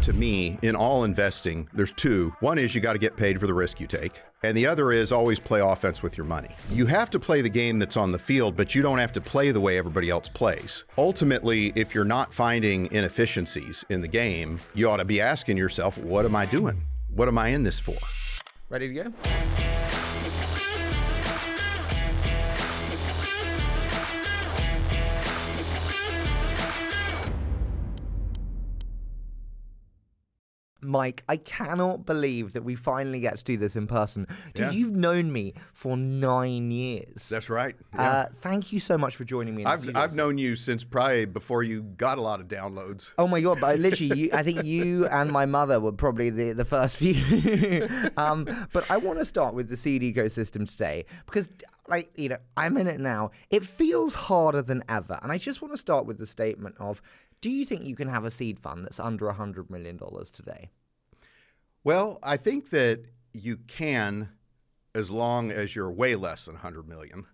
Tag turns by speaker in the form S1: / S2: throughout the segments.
S1: to me, in all investing, there's two. One is you got to get paid for the risk you take. And the other is always play offense with your money. You have to play the game that's on the field, but you don't have to play the way everybody else plays. Ultimately, if you're not finding inefficiencies in the game, you ought to be asking yourself, what am I doing? What am I in this for?
S2: Ready to go? Mike, I cannot believe that we finally get to do this in person. Dude, You've known me for 9 years.
S1: That's right. Yeah.
S2: Thank you so much for joining me.
S1: I've known you since probably before you got a lot of downloads.
S2: Oh my God, but literally, I think you and my mother were probably the first few. But I want to start with the seed ecosystem today because, I'm in it now. It feels harder than ever. And I just want to start with the statement of, do you think you can have a seed fund that's under $100 million today?
S1: Well, I think that you can, as long as you're way less than 100 million.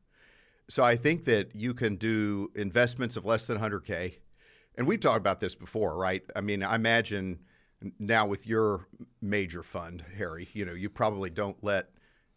S1: So I think that you can do investments of less than 100K. And we've talked about this before, right? I mean, I imagine now with your major fund, Harry, you probably don't let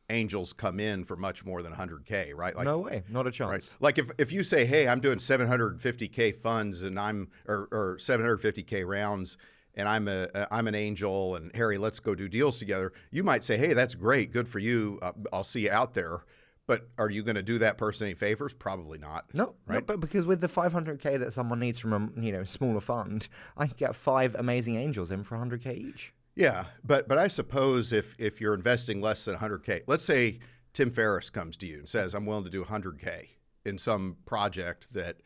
S1: angels come in for much more than 100K, right?
S2: No way, not a chance.
S1: Right? Like if you say, hey, I'm doing 750K funds and or 750K rounds, and I'm an angel, and Harry, let's go do deals together. You might say, hey, that's great, good for you. I'll see you out there. But are you going to do that person any favors? Probably not.
S2: No,
S1: right?
S2: No, but because with the 500K that someone needs from a smaller fund, I can get 5 amazing angels in for 100K each.
S1: Yeah, but I suppose if you're investing less than 100K, let's say Tim Ferriss comes to you and says, I'm willing to do 100K in some project that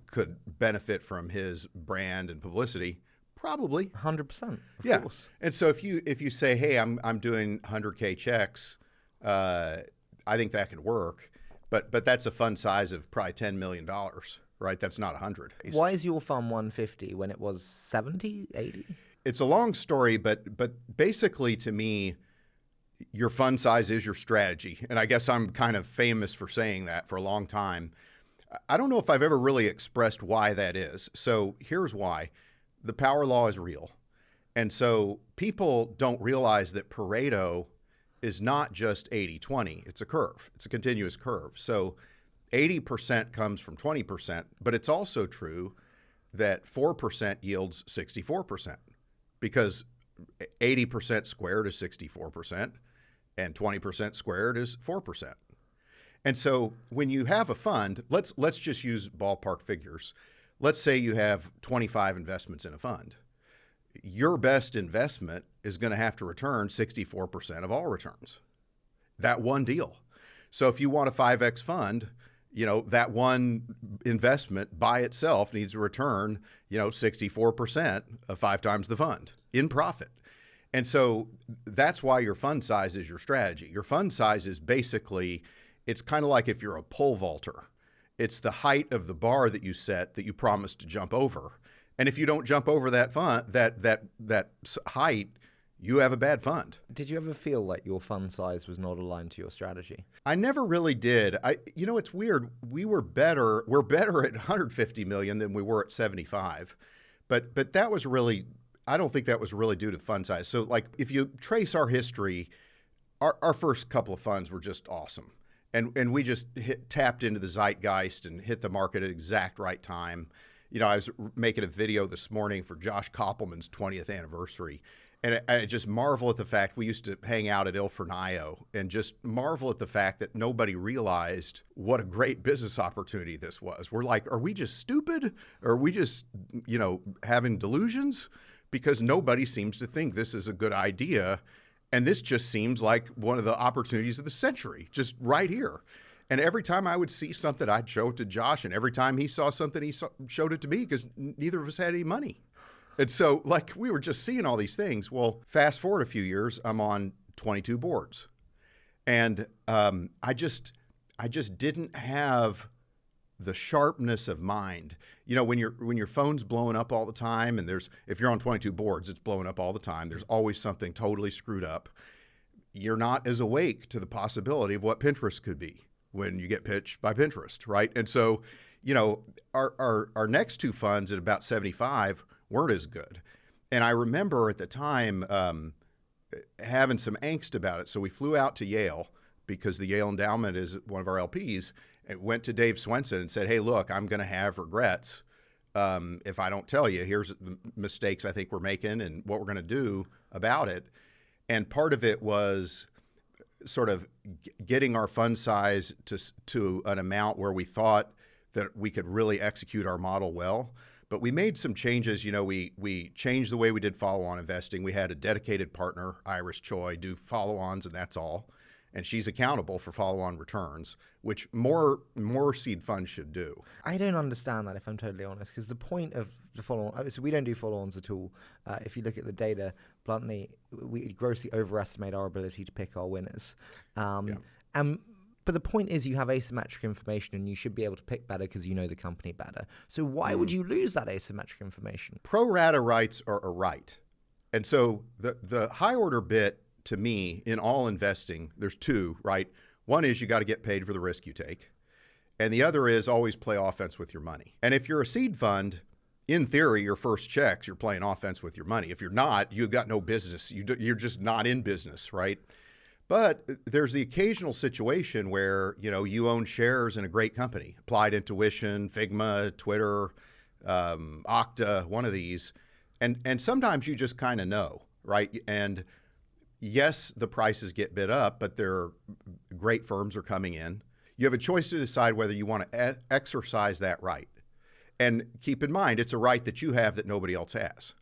S1: could benefit from his brand and publicity, probably
S2: 100%.
S1: Of
S2: course.
S1: And so if you say, hey, I'm doing 100K checks, I think that could work, but that's a fund size of probably $10 million, right? That's not 100.
S2: Why is your fund 150 when it was 70, 80?
S1: It's a long story, but basically to me, your fund size is your strategy. And I guess I'm kind of famous for saying that for a long time. I don't know if I've ever really expressed why that is. So here's why. The power law is real. And so people don't realize that Pareto is not just 80-20. It's a curve. It's a continuous curve. So 80% comes from 20%, but it's also true that 4% yields 64%. Because 80% squared is 64%, and 20% squared is 4%. And so when you have a fund, let's just use ballpark figures. Let's say you have 25 investments in a fund. Your best investment is going to have to return 64% of all returns. That one deal. So if you want a 5X fund, that one investment by itself needs to return, 64% of 5 times the fund in profit. And so that's why your fund size is your strategy. Your fund size is basically, it's kind of like if you're a pole vaulter. It's the height of the bar that you set that you promised to jump over. And if you don't jump over that height, you have a bad fund.
S2: Did you ever feel like your fund size was not aligned to your strategy?
S1: I never really did. It's weird. We're better at 150 million than we were at 75. But that was really, I don't think that was really due to fund size. So like if you trace our history, our first couple of funds were just awesome. And we just tapped into the zeitgeist and hit the market at exact right time. I was making a video this morning for Josh Koppelman's 20th anniversary. And I just marvel at the fact we used to hang out at Ilfernio and just marvel at the fact that nobody realized what a great business opportunity this was. We're like, are we just stupid? Or are we just, having delusions? Because nobody seems to think this is a good idea. And this just seems like one of the opportunities of the century, just right here. And every time I would see something, I'd show it to Josh. And every time he saw something, he showed it to me because neither of us had any money. And so we were just seeing all these things. Well, fast forward a few years, I'm on 22 boards. And I just didn't have the sharpness of mind. When your phone's blowing up all the time, and if you're on 22 boards, it's blowing up all the time. There's always something totally screwed up. You're not as awake to the possibility of what Pinterest could be when you get pitched by Pinterest, right? And so, our next 2 funds at about 75 weren't as good. And I remember at the time having some angst about it. So we flew out to Yale because the Yale Endowment is one of our LPs, and went to Dave Swenson and said, hey, look, I'm going to have regrets if I don't tell you. Here's the mistakes I think we're making and what we're going to do about it. And part of it was sort of getting our fund size to an amount where we thought that we could really execute our model well. But we made some changes. You know, we changed the way we did follow-on investing. We had a dedicated partner, Iris Choi, do follow-ons, and that's all. And she's accountable for follow-on returns, which more seed funds should do.
S2: I don't understand that, if I'm totally honest, because the point of the follow-on, so we don't do follow-ons at all. If you look at the data, bluntly, we grossly overestimate our ability to pick our winners. But the point is you have asymmetric information and you should be able to pick better because you know the company better. So why would you lose that asymmetric information?
S1: Pro rata rights are a right. And so the high order bit to me in all investing, there's two, right? One is you got to get paid for the risk you take. And the other is always play offense with your money. And if you're a seed fund, in theory, your first checks, you're playing offense with your money. If you're not, you've got no business. You're just not in business, right? But there's the occasional situation where, you know, you own shares in a great company, Applied Intuition, Figma, Twitter, Okta, one of these. And sometimes you just kind of know, right? And yes, the prices get bid up, but great firms are coming in. You have a choice to decide whether you want to exercise that right. And keep in mind, it's a right that you have that nobody else has.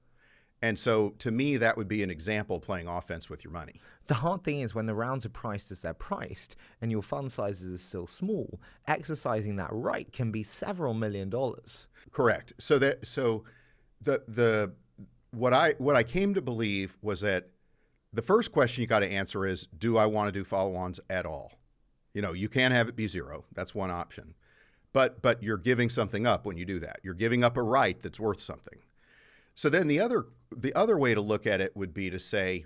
S1: And so to me, that would be an example of playing offense with your money.
S2: The hard thing is when the rounds are priced as they're priced and your fund sizes are still small, exercising that right can be several $1 million.
S1: Correct. So what I came to believe was that the first question you got to answer is, do I want to do follow-ons at all? You know, you can have it be zero. That's one option. But you're giving something up when you do that. You're giving up a right that's worth something. So then the other way to look at it would be to say,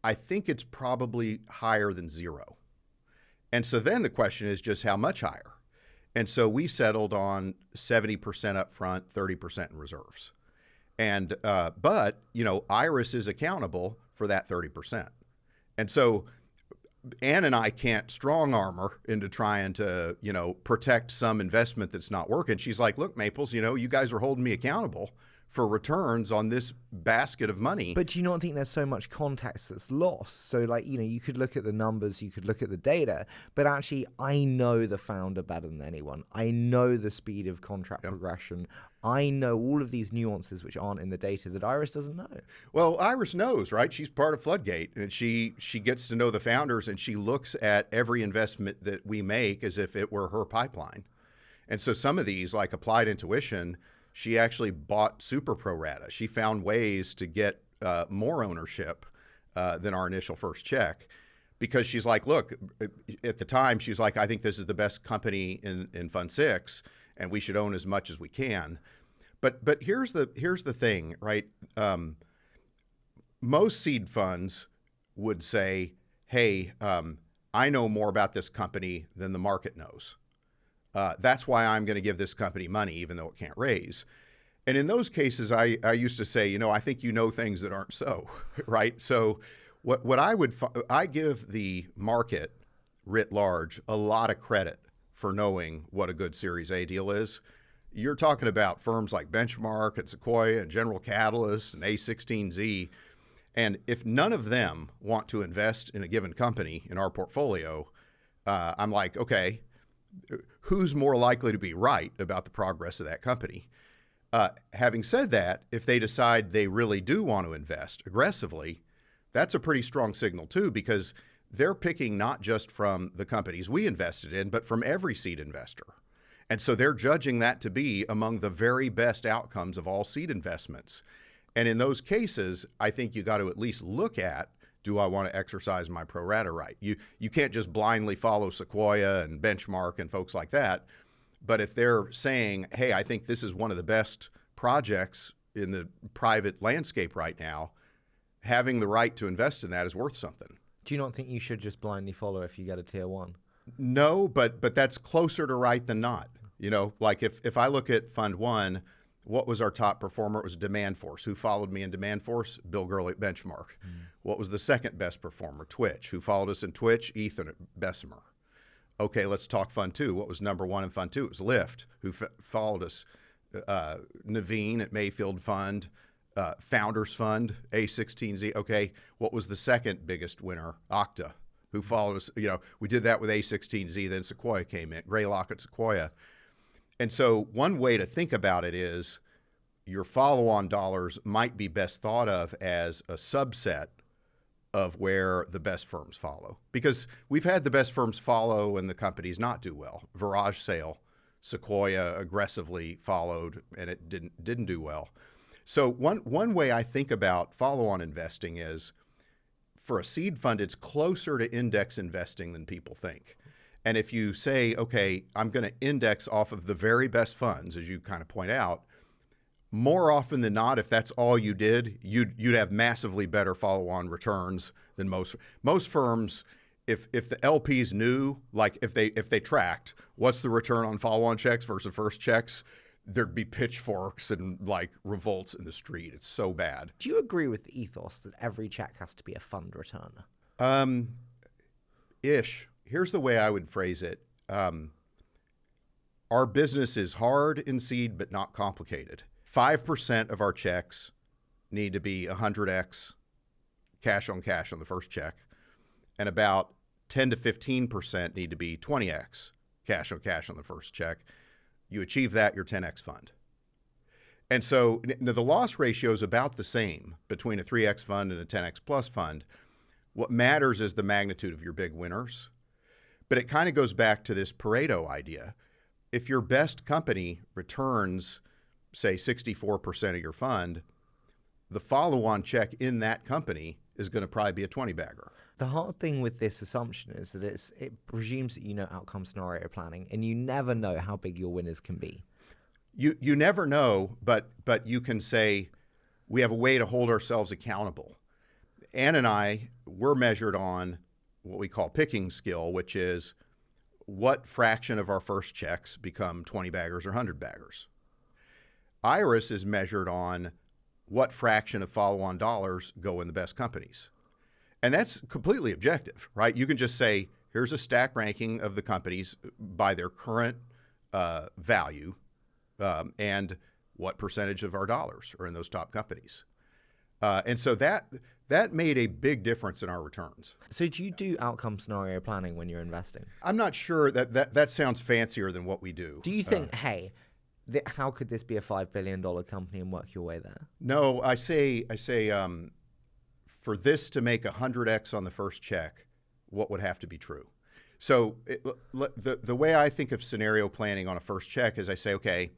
S1: I think it's probably higher than zero. And so then the question is just how much higher? And so we settled on 70% up front, 30% in reserves. And but, you know, Iris is accountable for that 30%. And so Ann and I can't strong arm her into trying to, you know, protect some investment that's not working. She's like, look, Maples, you know, you guys are holding me accountable for returns on this basket of money.
S2: But do you not think there's so much context that's lost? So, like, you know, you could look at the numbers, you could look at the data, but actually I know the founder better than anyone. I know the speed of contract progression. I know all of these nuances which aren't in the data that Iris doesn't know.
S1: Well, Iris knows, right? She's part of Floodgate, and she gets to know the founders, and she looks at every investment that we make as if it were her pipeline. And so some of these, like Applied Intuition, she actually bought super pro rata. She found ways to get more ownership than our initial first check, because she's like, look, at the time, she's like, I think this is the best company in Fund 6, and we should own as much as we can. But here's the thing, right? Most seed funds would say, hey, I know more about this company than the market knows. That's why I'm going to give this company money, even though it can't raise. And in those cases, I used to say, you know, I think you know things that aren't so, right? So I give the market writ large a lot of credit for knowing what a good Series A deal is. You're talking about firms like Benchmark and Sequoia and General Catalyst and A16Z. And if none of them want to invest in a given company in our portfolio, I'm like, okay, who's more likely to be right about the progress of that company? Having said that, if they decide they really do want to invest aggressively, that's a pretty strong signal too, because they're picking not just from the companies we invested in, but from every seed investor. And so they're judging that to be among the very best outcomes of all seed investments. And in those cases, I think you got to at least look at, do I want to exercise my pro rata right? You can't just blindly follow Sequoia and Benchmark and folks like that. But if they're saying, hey, I think this is one of the best projects in the private landscape right now, having the right to invest in that is worth something.
S2: Do you not think you should just blindly follow if you get a tier one?
S1: No, but that's closer to right than not. You know, like if I look at Fund 1, What was our top performer? It was Demand Force. Who followed me in Demand Force? Bill Gurley at Benchmark. What was the second best performer? Twitch. Who followed us in Twitch? Ethan at Bessemer. Okay, let's talk Fund 2. What was number one in Fund 2? It was Lyft. Who followed us? Naveen at Mayfield Fund. Founders Fund, A16Z. Okay, what was the second biggest winner? Okta. Who followed us? We did that with A16Z, then Sequoia came in. Greylock at Sequoia. And so one way to think about it is your follow-on dollars might be best thought of as a subset of where the best firms follow. Because we've had the best firms follow and the companies not do well. Virage Sale, Sequoia aggressively followed and it didn't do well. So one way I think about follow-on investing is for a seed fund, it's closer to index investing than people think. And if you say, okay, I'm going to index off of the very best funds, as you kind of point out, more often than not, if that's all you did, you'd have massively better follow-on returns than most firms. If the LPs knew, like if they tracked what's the return on follow-on checks versus first checks, there'd be pitchforks and like revolts in the street. It's so bad.
S2: Do you agree with the ethos that every check has to be a fund returner?
S1: Ish. Here's the way I would phrase it. Our business is hard in seed, but not complicated. 5% of our checks need to be 100x cash on the first check, and about 10 to 15% need to be 20x cash on the first check. You achieve that, your 10x fund. And so the loss ratio is about the same between a 3x fund and a 10x plus fund. What matters is the magnitude of your big winners. But it kind of goes back to this Pareto idea. If your best company returns, say, 64% of your fund, the follow-on check in that company is going to probably be a 20-bagger.
S2: The hard thing with this assumption is that it presumes that you know outcome scenario planning, and you never know how big your winners can be.
S1: You never know, but you can say, we have a way to hold ourselves accountable. Ann and I, we're measured on what we call picking skill, which is what fraction of our first checks become 20-baggers or 100-baggers. Iris is measured on what fraction of follow-on dollars go in the best companies. And that's completely objective, right? You can just say, here's a stack ranking of the companies by their current value and what percentage of our dollars are in those top companies. And so that made a big difference in our returns.
S2: So do you do outcome scenario planning when you're investing?
S1: I'm not sure that sounds fancier than what we do.
S2: Do you think, hey, how could this be a $5 billion company and work your way there?
S1: No, I say, for this to make 100x on the first check, what would have to be true? So the way I think of scenario planning on a first check is I say, okay,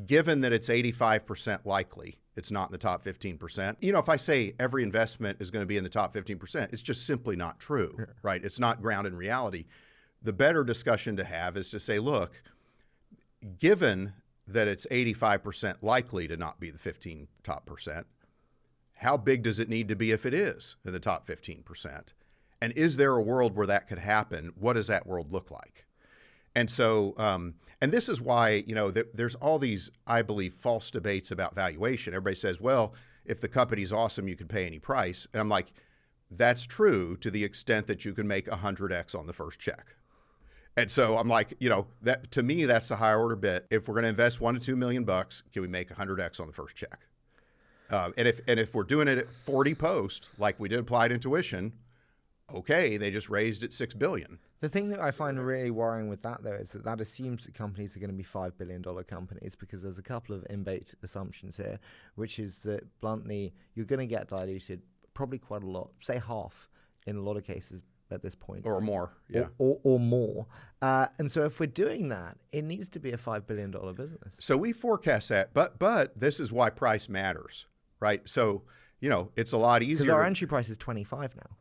S1: given that it's 85% likely it's not in the top 15%, if I say every investment is going to be in the top 15%, it's just simply not true, right? It's not grounded in reality. The better discussion to have is to say, look, given that it's 85% likely to not be the 15 top percent, how big does it need to be if it is in the top 15%? And is there a world where that could happen? What does that world look like? And so, and this is why, there's all these, I believe, false debates about valuation. Everybody says, well, if the company's awesome, you can pay any price. And I'm like, that's true to the extent that you can make 100x on the first check. And so I'm like, that to me, that's the higher order bit. If we're going to invest $1 to $2 million, can we make 100x on the first check? And if we're doing it at 40 post, like we did Applied Intuition, okay, they just raised it $6 billion.
S2: The thing that I find really worrying with that, though, is that assumes that companies are going to be $5 billion companies, because there's a couple of in-baked assumptions here, which is that, bluntly, you're going to get diluted probably quite a lot, say half in a lot of cases at this point.
S1: Or more, yeah.
S2: Or more. And so if we're doing that, it needs to be a $5 billion business.
S1: So we forecast that, but this is why price matters, right? So, it's a lot easier.
S2: Because our entry price is 25 now.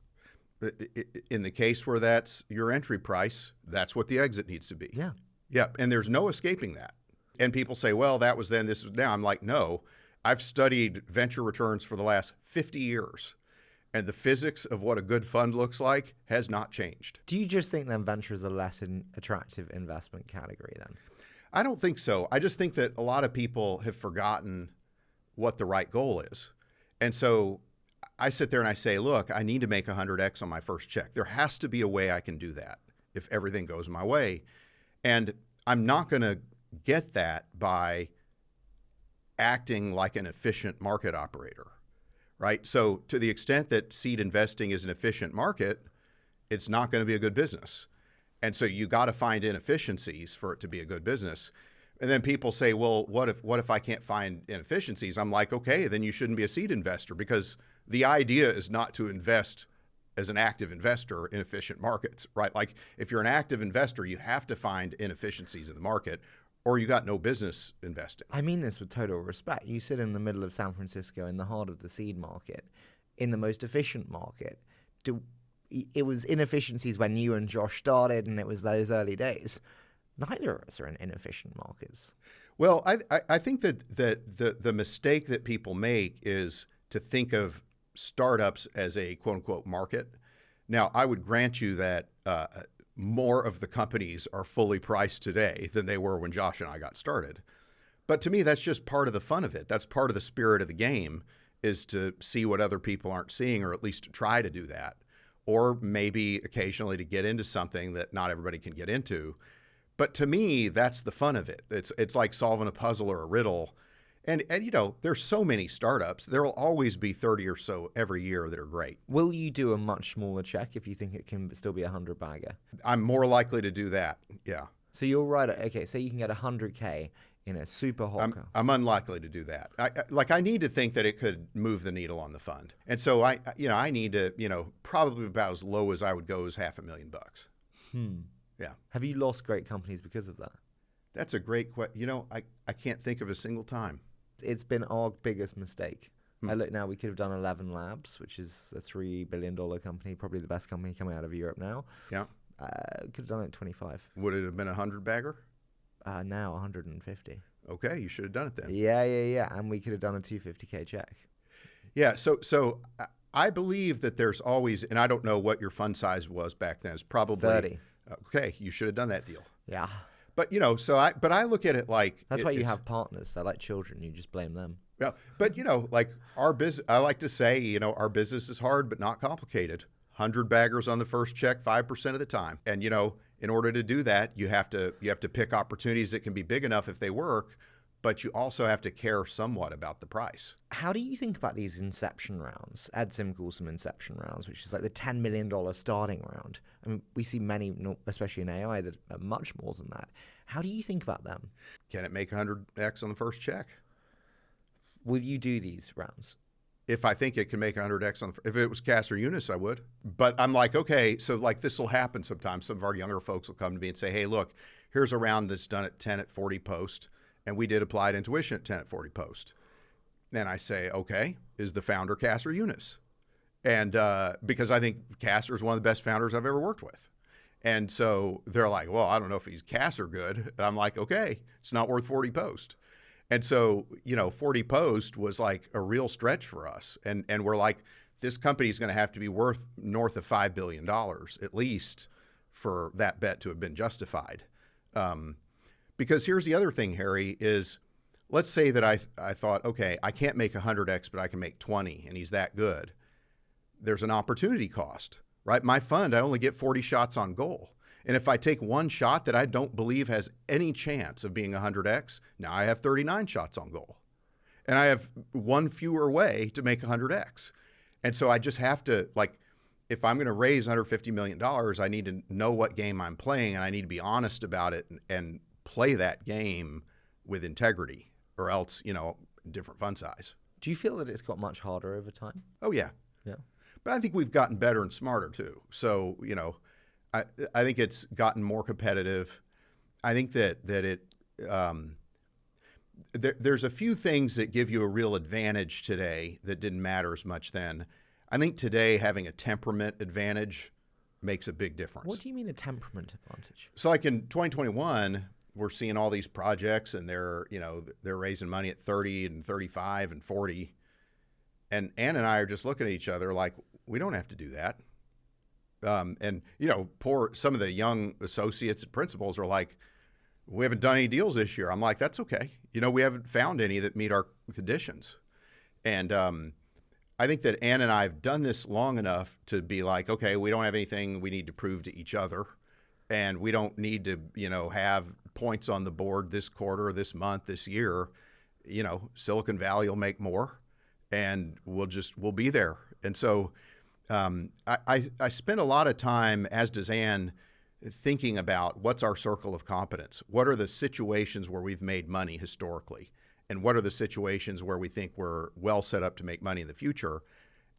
S1: In the case where that's your entry price, that's what the exit needs to be.
S2: Yeah.
S1: Yeah, and there's no escaping that. And people say, well, that was then, this is now. I'm like, no, I've studied venture returns for the last 50 years, and the physics of what a good fund looks like has not changed.
S2: Do you just think then venture is a less attractive investment category then?
S1: I don't think so. I just think that a lot of people have forgotten what the right goal is. And so I sit there and I say, look, I need to make 100x on my first check. There has to be a way I can do that if everything goes my way. And I'm not going to get that by acting like an efficient market operator, right? So to the extent that seed investing is an efficient market, it's not going to be a good business. And so you got to find inefficiencies for it to be a good business. And then people say, well, what if I can't find inefficiencies? I'm like, okay, then you shouldn't be a seed investor, because the idea is not to invest as an active investor in efficient markets, right? Like if you're an active investor, you have to find inefficiencies in the market, or you got no business investing.
S2: I mean this with total respect. You sit in the middle of San Francisco in the heart of the seed market, in the most efficient market. It was inefficiencies when you and Josh started, and it was those early days. Neither of us are in inefficient markets.
S1: Well, I think that the mistake that people make is to think of startups as a quote unquote market. Now, I would grant you that more of the companies are fully priced today than they were when Josh and I got started. But to me, that's just part of the fun of it. That's part of the spirit of the game, is to see what other people aren't seeing, or at least to try to do that. Or maybe occasionally to get into something that not everybody can get into. But to me, that's the fun of it. It's like solving a puzzle or a riddle. And you know, there's so many startups. There will always be 30 or so every year that are great.
S2: Will you do a much smaller check if you think it can still be a 100-bagger?
S1: I'm more likely to do that, yeah.
S2: So you're right. Okay, say you can get 100K in a super hot car.
S1: I'm unlikely to do that. I need to think that it could move the needle on the fund. And so I need to, probably about as low as I would go is $500,000. Yeah.
S2: Have you lost great companies because of that?
S1: That's a great question. I can't think of a single time.
S2: It's been our biggest mistake. I look now, we could have done 11 Labs, which is a $3 billion company, probably the best company coming out of Europe now.
S1: Yeah.
S2: Could have done it at 25.
S1: Would it have been a 100-bagger?
S2: Now 150.
S1: Okay, you should have done it then.
S2: Yeah. And we could have done a 250K check.
S1: Yeah, so I believe that there's always, and I don't know what your fund size was back then. It's probably
S2: 30.
S1: Okay, you should have done that deal.
S2: Yeah.
S1: But I look at it like
S2: that's why you have partners. They're like children. You just blame them.
S1: Yeah, but like our business, I like to say, our business is hard but not complicated. 100 baggers on the first check, 5% of the time. And in order to do that, you have to pick opportunities that can be big enough if they work, but you also have to care somewhat about the price.
S2: How do you think about these inception rounds? AdSim calls them inception rounds, which is like the $10 million starting round. I mean, we see many, especially in AI, that are much more than that. How do you think about them?
S1: Can it make 100x on the first check?
S2: Will you do these rounds?
S1: If I think it can make 100x if it was Cass or Eunice, I would. But I'm like, okay, so like this will happen sometimes. Some of our younger folks will come to me and say, hey, look, here's a round that's done at 10 at 40 post. And we did applied intuition at 10 at 40 post. Then I say, okay, is the founder Cass or Eunice? And because I think Cass is one of the best founders I've ever worked with. And so they're like, well, I don't know if he's Cass or good. And I'm like, okay, it's not worth 40 post. And so, 40 post was like a real stretch for us. And we're like, this company is going to have to be worth north of $5 billion at least for that bet to have been justified. Because here's the other thing, Harry, is let's say that I thought, okay, I can't make 100x, but I can make 20, and he's that good. There's an opportunity cost, right? My fund, I only get 40 shots on goal. And if I take one shot that I don't believe has any chance of being 100x, now I have 39 shots on goal. And I have one fewer way to make 100x. And so I just have to, if I'm going to raise $150 million, I need to know what game I'm playing, and I need to be honest about it and play that game with integrity, or else, different fund size.
S2: Do you feel that it's got much harder over time?
S1: Oh, yeah.
S2: Yeah. But
S1: I think we've gotten better and smarter, too. So, I think it's gotten more competitive. I think that there's a few things that give you a real advantage today that didn't matter as much then. I think today having a temperament advantage makes a big difference.
S2: What do you mean a temperament advantage?
S1: So like in 2021, we're seeing all these projects and they're raising money at 30 and 35 and 40. And Ann and I are just looking at each other like, we don't have to do that. And some of the young associates and principals are like, we haven't done any deals this year. I'm like, that's okay. We haven't found any that meet our conditions. And I think that Ann and I have done this long enough to be like, okay, we don't have anything we need to prove to each other. And we don't need to, have points on the board this quarter, this month, this year. Silicon Valley will make more, and we'll be there. And so I spend a lot of time, as does Ann, thinking about what's our circle of competence. What are the situations where we've made money historically? And what are the situations where we think we're well set up to make money in the future?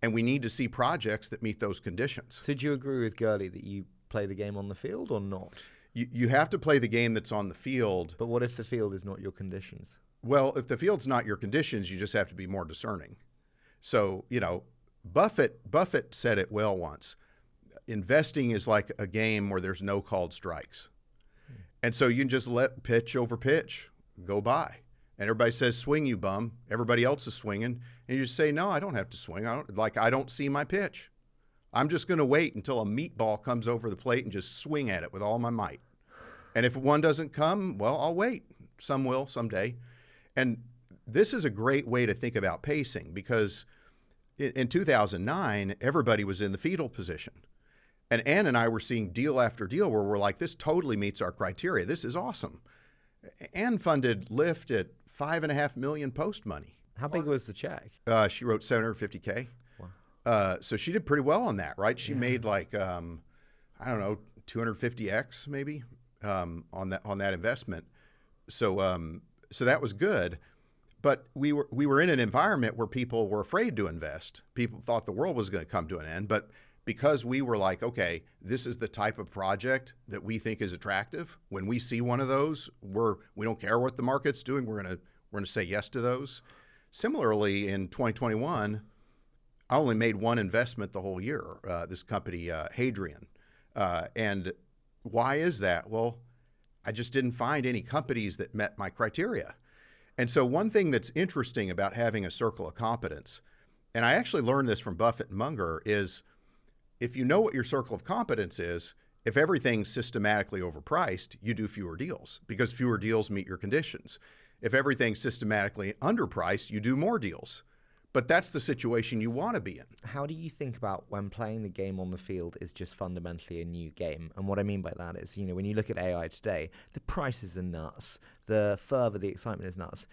S1: And we need to see projects that meet those conditions.
S2: So do you agree with Gurley that you play the game on the field or not?
S1: You have to play the game that's on the field.
S2: But what if the field is not your conditions?
S1: Well, if the field's not your conditions, you just have to be more discerning. So, Buffett said it well once. Investing is like a game where there's no called strikes. And so you can just let pitch over pitch go by. And everybody says, swing, you bum. Everybody else is swinging. And you just say, no, I don't have to swing. I don't see my pitch. I'm just going to wait until a meatball comes over the plate and just swing at it with all my might. And if one doesn't come, well, I'll wait. Some will someday. And this is a great way to think about pacing, because in 2009, everybody was in the fetal position. And Ann and I were seeing deal after deal where we're like, this totally meets our criteria. This is awesome. Ann funded Lyft at $5.5 million post money.
S2: How big was the check?
S1: She wrote $750K.
S2: Wow.
S1: So she did pretty well on that, right? She made like, I don't know, 250X maybe on that investment. So that was good. But we were in an environment where people were afraid to invest. People thought the world was going to come to an end. But because we were like, okay, this is the type of project that we think is attractive. When we see one of those, we don't care what the market's doing. We're gonna say yes to those. Similarly, in 2021, I only made one investment the whole year. This company, Hadrian, and why is that? Well, I just didn't find any companies that met my criteria. And so one thing that's interesting about having a circle of competence, and I actually learned this from Buffett and Munger, is if you know what your circle of competence is, if everything's systematically overpriced, you do fewer deals because fewer deals meet your conditions. If everything's systematically underpriced, you do more deals. But that's the situation you want to be in.
S2: How do you think about when playing the game on the field is just fundamentally a new game? And what I mean by that is, when you look at AI today, the prices are nuts. The fervor, the excitement is nuts.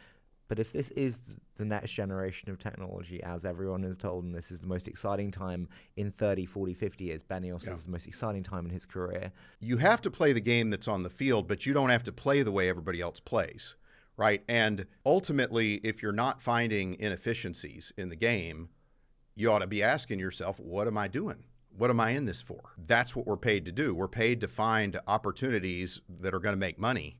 S2: But if this is the next generation of technology, as everyone is told, and this is the most exciting time in 30, 40, 50 years, Benioff says the most exciting time in his career.
S1: You have to play the game that's on the field, but you don't have to play the way everybody else plays, right? And ultimately, if you're not finding inefficiencies in the game, you ought to be asking yourself, what am I doing? What am I in this for? That's what we're paid to do. We're paid to find opportunities that are going to make money.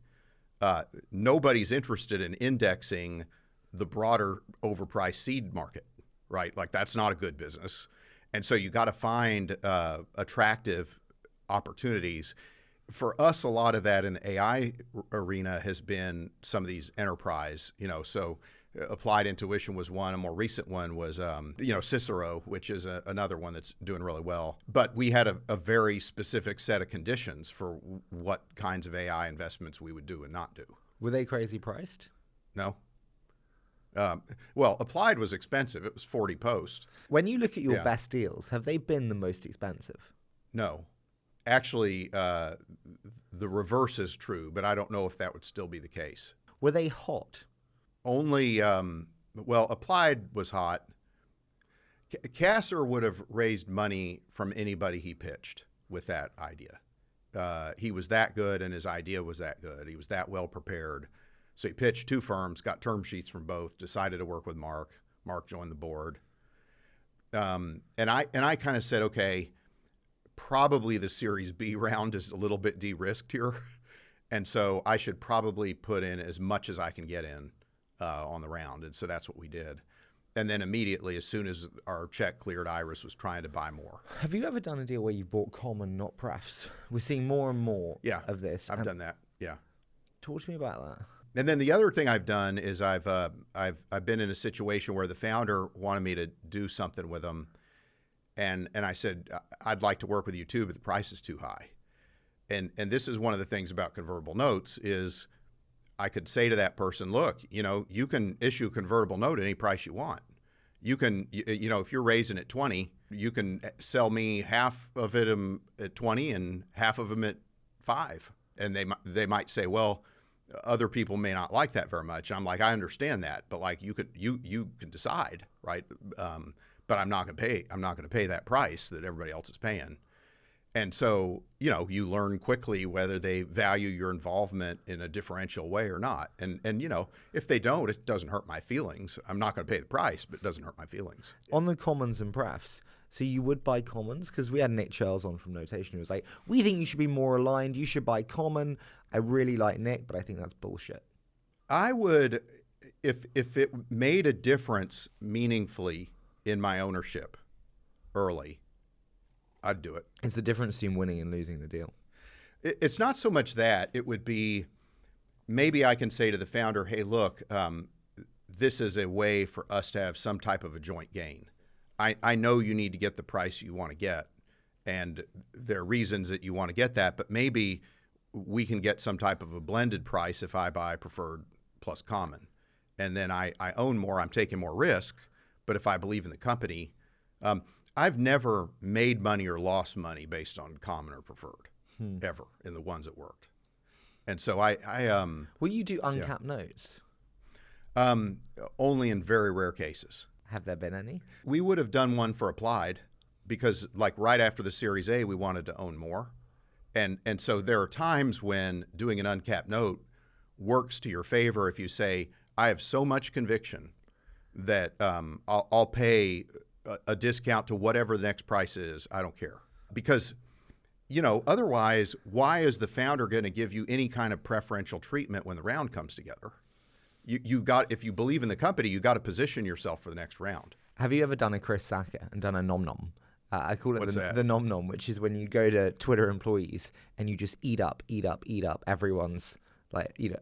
S1: Nobody's interested in indexing the broader overpriced seed market, right? Like that's not a good business. And so you got to find attractive opportunities. For us, a lot of that in the AI arena has been some of these enterprise, so Applied Intuition was one. A more recent one was, Cicero, which is another one that's doing really well. But we had a very specific set of conditions for what kinds of AI investments we would do and not do.
S2: Were they crazy priced?
S1: No. Well, Applied was expensive. It was 40 post.
S2: When you look at your best deals, have they been the most expensive?
S1: No. Actually, the reverse is true, but I don't know if that would still be the case.
S2: Were they hot?
S1: Only, Applied was hot. Kasser would have raised money from anybody he pitched with that idea. He was that good and his idea was that good. He was that well prepared. So he pitched two firms, got term sheets from both, decided to work with Mark. Mark joined the board. And I kind of said, okay, probably the Series B round is a little bit de-risked here. And so I should probably put in as much as I can get in on the round. And so that's what we did. And then immediately, as soon as our check cleared, Iris was trying to buy more.
S2: Have you ever done a deal where you've bought common, not prefs? We're seeing more and more of this.
S1: I've done that. Yeah.
S2: Talk to me about that.
S1: And then the other thing I've done is I've been in a situation where the founder wanted me to do something with him. And I said, I'd like to work with you too, but the price is too high. And this is one of the things about convertible notes is I could say to that person, look, you can issue a convertible note at any price you want. You can, if you're raising at 20, you can sell me half of it at 20 and half of them at 5. And they might say, well, other people may not like that very much. And I'm like, I understand that, but like you can decide, right? But I'm not going to pay that price that everybody else is paying. And so, you learn quickly whether they value your involvement in a differential way or not. And if they don't, it doesn't hurt my feelings. I'm not going to pay the price, but it doesn't hurt my feelings.
S2: On the commons and prefs, so you would buy commons? Because we had Nick Charles on from Notation who was like, we think you should be more aligned. You should buy common. I really like Nick, but I think that's bullshit.
S1: I would, if it made a difference meaningfully in my ownership early, I'd do it.
S2: It's the difference between winning and losing the deal.
S1: It's not so much that. It would be, maybe I can say to the founder, hey, look, this is a way for us to have some type of a joint gain. I know you need to get the price you want to get, and there are reasons that you want to get that, but maybe we can get some type of a blended price if I buy preferred plus common. And then I own more, I'm taking more risk, but if I believe in the company, I've never made money or lost money based on common or preferred, ever, in the ones that worked. And so
S2: Will you do uncapped notes?
S1: Only in very rare cases.
S2: Have there been any?
S1: We would have done one for Applied because like right after the Series A, we wanted to own more. And so there are times when doing an uncapped note works to your favor if you say, I have so much conviction that I'll pay a discount to whatever the next price is. I don't care. Because, otherwise, why is the founder going to give you any kind of preferential treatment when the round comes together? If you believe in the company, you got to position yourself for the next round.
S2: Have you ever done a Chris Sacca and done a nom nom? I call it the nom nom, which is when you go to Twitter employees and you just eat up everyone's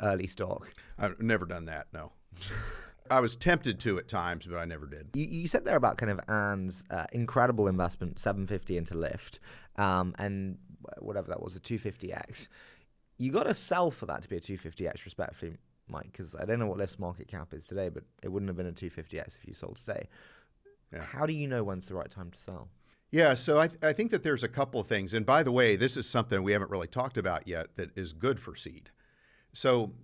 S2: early stock.
S1: I've never done that. No. I was tempted to at times, but I never did.
S2: You said there about kind of Anne's incredible investment, $750 into Lyft, and whatever that was, a 250x. You got to sell for that to be a 250x, respectfully, Mike, because I don't know what Lyft's market cap is today, but it wouldn't have been a 250x if you sold today. Yeah. How do you know when's the right time to sell?
S1: Yeah, so I think that there's a couple of things. And by the way, this is something we haven't really talked about yet that is good for seed. So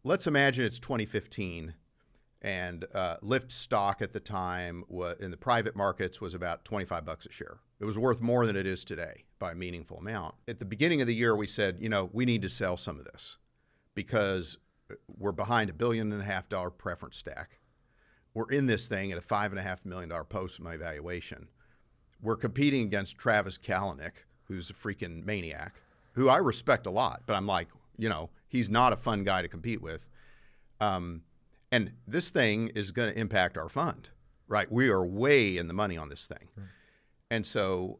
S1: let's imagine it's 2015 and Lyft stock at the time in the private markets was about $25 a share. It was worth more than it is today by a meaningful amount. At the beginning of the year, we said, we need to sell some of this because we're behind $1.5 billion preference stack. We're in this thing at a $5.5 million post my valuation. We're competing against Travis Kalanick, who's a freaking maniac, who I respect a lot, but I'm like, he's not a fun guy to compete with. And this thing is going to impact our fund, right? We are way in the money on this thing. Mm. And so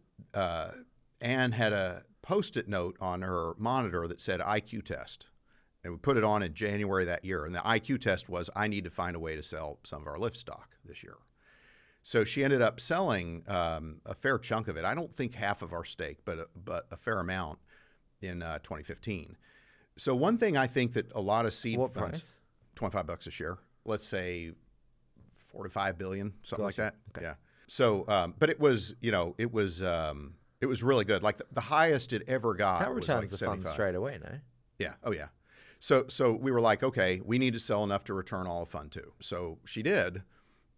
S1: Anne had a Post-it note on her monitor that said IQ test. And we put it on in January that year. And the IQ test was, I need to find a way to sell some of our Lyft stock this year. So she ended up selling a fair chunk of it. I don't think half of our stake, but a fair amount in 2015. So one thing I think that a lot of seed
S2: what
S1: funds,
S2: price?
S1: $25 a share, let's say 4 to 5 billion, something like that.
S2: Okay.
S1: Yeah. So, but it was, it was really good. Like the highest it ever got
S2: that
S1: was
S2: returns
S1: like
S2: the
S1: 75.
S2: fund straight away, no?
S1: Yeah. Oh yeah. So we were like, okay, we need to sell enough to return all of fund too. So she did.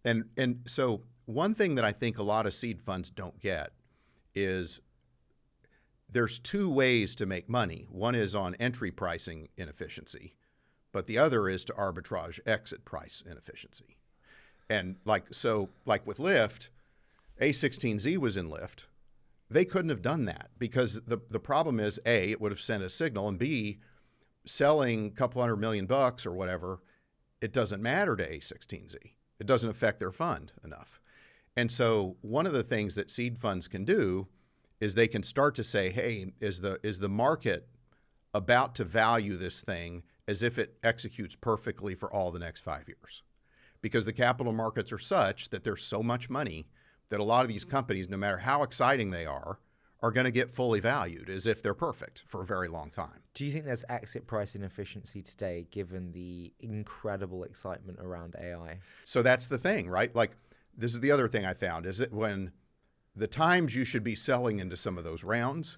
S1: And so one thing that I think a lot of seed funds don't get is there's two ways to make money. One is on entry pricing inefficiency, but the other is to arbitrage exit price inefficiency. And like with Lyft, A16Z was in Lyft. They couldn't have done that because the problem is A, it would have sent a signal, and B, selling a couple $100 million or whatever, it doesn't matter to A16Z. It doesn't affect their fund enough. And so one of the things that seed funds can do is they can start to say, hey, is the market about to value this thing as if it executes perfectly for all the next 5 years? Because the capital markets are such that there's so much money that a lot of these companies, no matter how exciting they are are going to get fully valued as if they're perfect for a very long time.
S2: Do you think there's exit price inefficiency today, given the incredible excitement around AI?
S1: So that's the thing, right? Like, this is the other thing I found, is that when the times you should be selling into some of those rounds,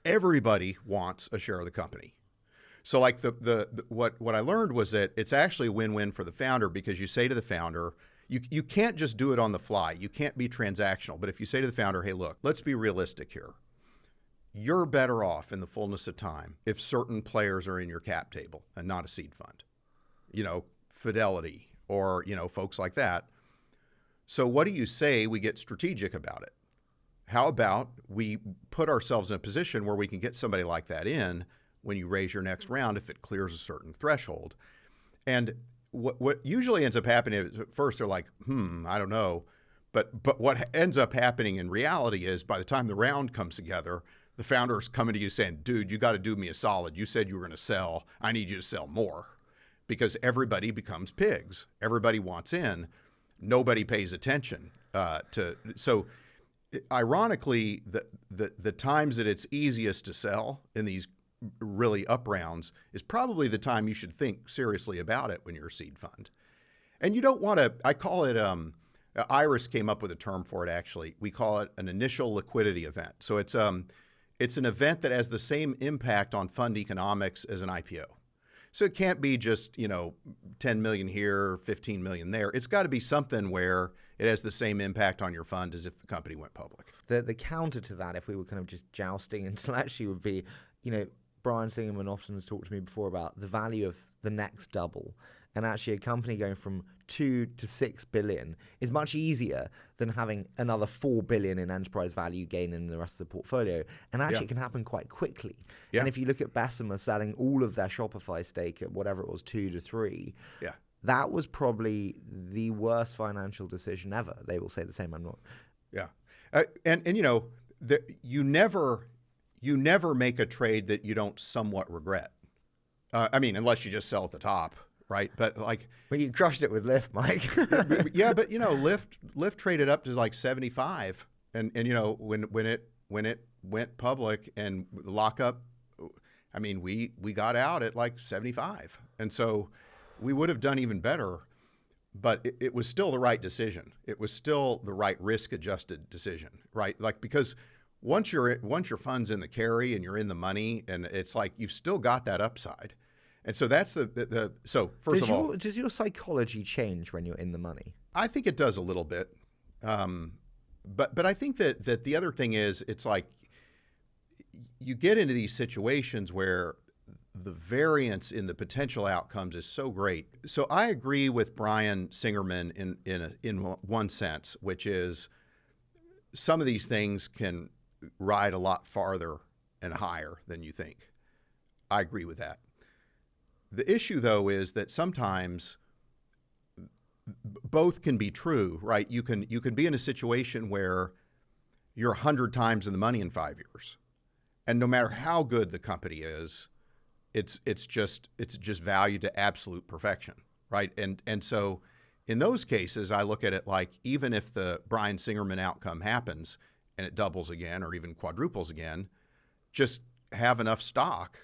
S1: everybody wants a share of the company. So like what I learned was that it's actually a win-win for the founder, because you say to the founder, you can't just do it on the fly. You can't be transactional. But if you say to the founder, hey, look, let's be realistic here. You're better off in the fullness of time if certain players are in your cap table and not a seed fund, Fidelity or, folks like that. So what do you say we get strategic about it? How about we put ourselves in a position where we can get somebody like that in when you raise your next round if it clears a certain threshold? And what usually ends up happening is at first they're like, I don't know. But what ends up happening in reality is by the time the round comes together, the founder's coming to you saying, dude, you got to do me a solid. You said you were going to sell. I need you to sell more, because everybody becomes pigs. Everybody wants in. Nobody pays attention So ironically, the times that it's easiest to sell in these really up rounds is probably the time you should think seriously about it when you're a seed fund. And you don't want to, I call it, Iris came up with a term for it actually. We call it an initial liquidity event. So it's an event that has the same impact on fund economics as an IPO. So it can't be just, 10 million here, 15 million there. It's got to be something where it has the same impact on your fund as if the company went public.
S2: The counter to that, if we were kind of just jousting intellectually, would be, Brian Singerman often has talked to me before about the value of the next double. And actually a company going from 2 to 6 billion is much easier than having another 4 billion in enterprise value gain in the rest of the portfolio. And actually it can happen quite quickly. Yeah. And if you look at Bessemer selling all of their Shopify stake at whatever it was, 2 to 3, that was probably the worst financial decision ever. They will say the same, I'm not.
S1: Yeah. You never make a trade that you don't somewhat regret. Unless you just sell at the top. Right, but
S2: you crushed it with Lyft, Mike.
S1: Yeah, but Lyft traded up to like 75, and when it went public and lockup, we got out at like 75, and so we would have done even better, but it was still the right decision. It was still the right risk-adjusted decision, right? Because once your fund's in the carry and you're in the money, and it's like you've still got that upside. And so that's so first of all,
S2: does your psychology change when you're in the money?
S1: I think it does a little bit, but I think that the other thing is, it's like you get into these situations where the variance in the potential outcomes is so great. So I agree with Brian Singerman in one sense, which is some of these things can ride a lot farther and higher than you think. I agree with that. The issue, though, is that sometimes both can be true, right? You can be in a situation where you're 100 times in the money in 5 years, and no matter how good the company is, it's just valued to absolute perfection, right? And so in those cases, I look at it like, even if the Brian Singerman outcome happens and it doubles again or even quadruples again, just have enough stock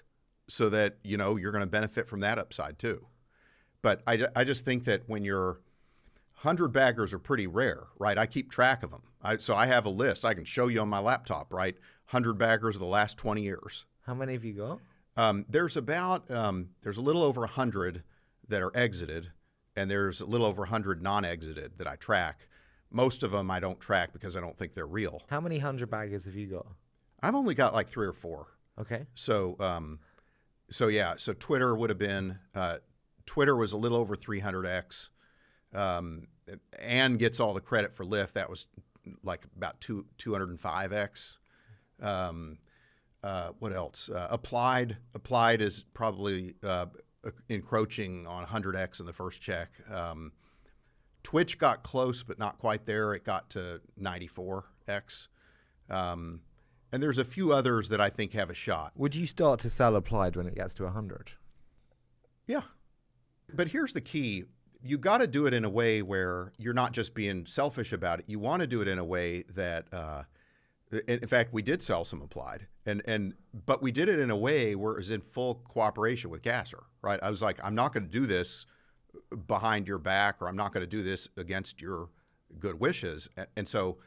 S1: so that you're going to benefit from that upside too. But I just think that when you're 100 baggers are pretty rare, right? I keep track of them. So I have a list I can show you on my laptop, right? 100 baggers of the last 20 years.
S2: How many have you got?
S1: There's a little over 100 that are exited, and there's a little over 100 non-exited that I track. Most of them I don't track because I don't think they're real.
S2: How many 100 baggers have you got?
S1: I've only got like 3 or 4.
S2: Okay.
S1: So Twitter would have been, Twitter was a little over 300x. Ann gets all the credit for Lyft. That was like about 205x. What else? Applied is probably encroaching on 100x in the first check. Twitch got close, but not quite there. It got to 94x. And there's a few others that I think have a shot.
S2: Would you start to sell Applied when it gets to 100?
S1: Yeah. But here's the key. You got to do it in a way where you're not just being selfish about it. You want to do it in a way that In fact, we did sell some Applied, but we did it in a way where it was in full cooperation with Gasser, right? I was like, I'm not going to do this behind your back, or I'm not going to do this against your good wishes. And so,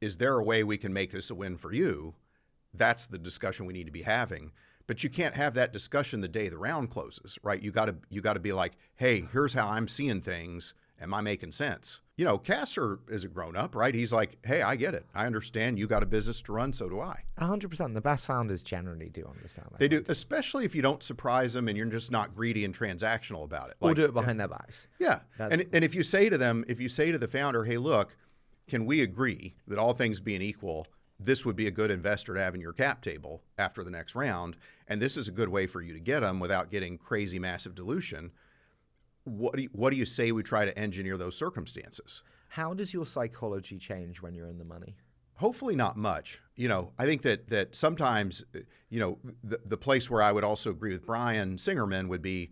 S1: is there a way we can make this a win for you? That's the discussion we need to be having. But you can't have that discussion the day the round closes, right? You got to be like, hey, here's how I'm seeing things. Am I making sense? You know, Kasser is a grown up, right? He's like, hey, I get it. I understand. You got a business to run, so do I.
S2: 100%. The best founders generally do understand that.
S1: They do, especially if you don't surprise them and you're just not greedy and transactional about it.
S2: Or do it behind their backs.
S1: Yeah. And if you say to them, if you say to the founder, hey, look, can we agree that all things being equal, this would be a good investor to have in your cap table after the next round, and this is a good way for you to get them without getting crazy massive dilution. What do you say we try to engineer those circumstances?
S2: How does your psychology change when you're in the money?
S1: Hopefully not much. You know, I think that sometimes, you know, the place where I would also agree with Brian Singerman would be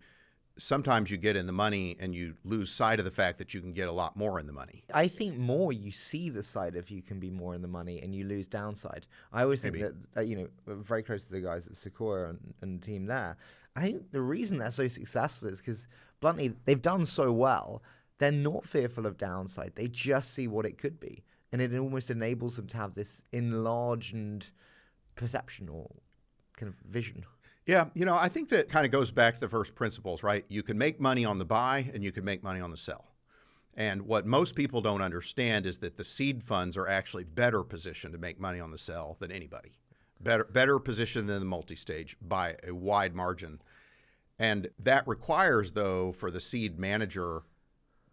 S1: sometimes you get in the money and you lose sight of the fact that you can get a lot more in the money.
S2: I think more you see the side of you can be more in the money and you lose downside. I always think that, you know, very close to the guys at Sequoia and the team there, I think the reason they're so successful is because, bluntly, they've done so well. They're not fearful of downside. They just see what it could be. And it almost enables them to have this enlarged perception or kind of vision.
S1: Yeah, you know, I think that kind of goes back to the first principles, right? You can make money on the buy and you can make money on the sell. And what most people don't understand is that the seed funds are actually better positioned to make money on the sell than anybody. Better positioned than the multi-stage by a wide margin. And that requires, though, for the seed manager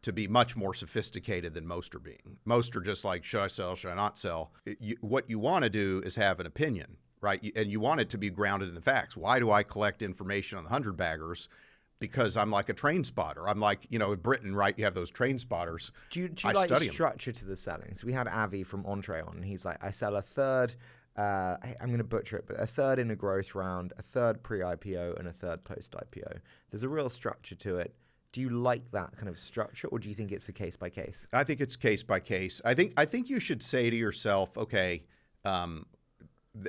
S1: to be much more sophisticated than most are being. Most are just like, should I sell, should I not sell? What you want to do is have an opinion, right? And you want it to be grounded in the facts. Why do I collect information on the 100 baggers? Because I'm like a train spotter. I'm like, you know, in Britain, right, you have those train spotters.
S2: Do you like structure to the selling? So we had Avi from Entree on, and he's like, I sell a third, I'm going to butcher it, but a third in a growth round, a third pre-IPO, and a third post-IPO. There's a real structure to it. Do you like that kind of structure, or do you think it's a case by case?
S1: I think it's case by case. I think you should say to yourself, okay,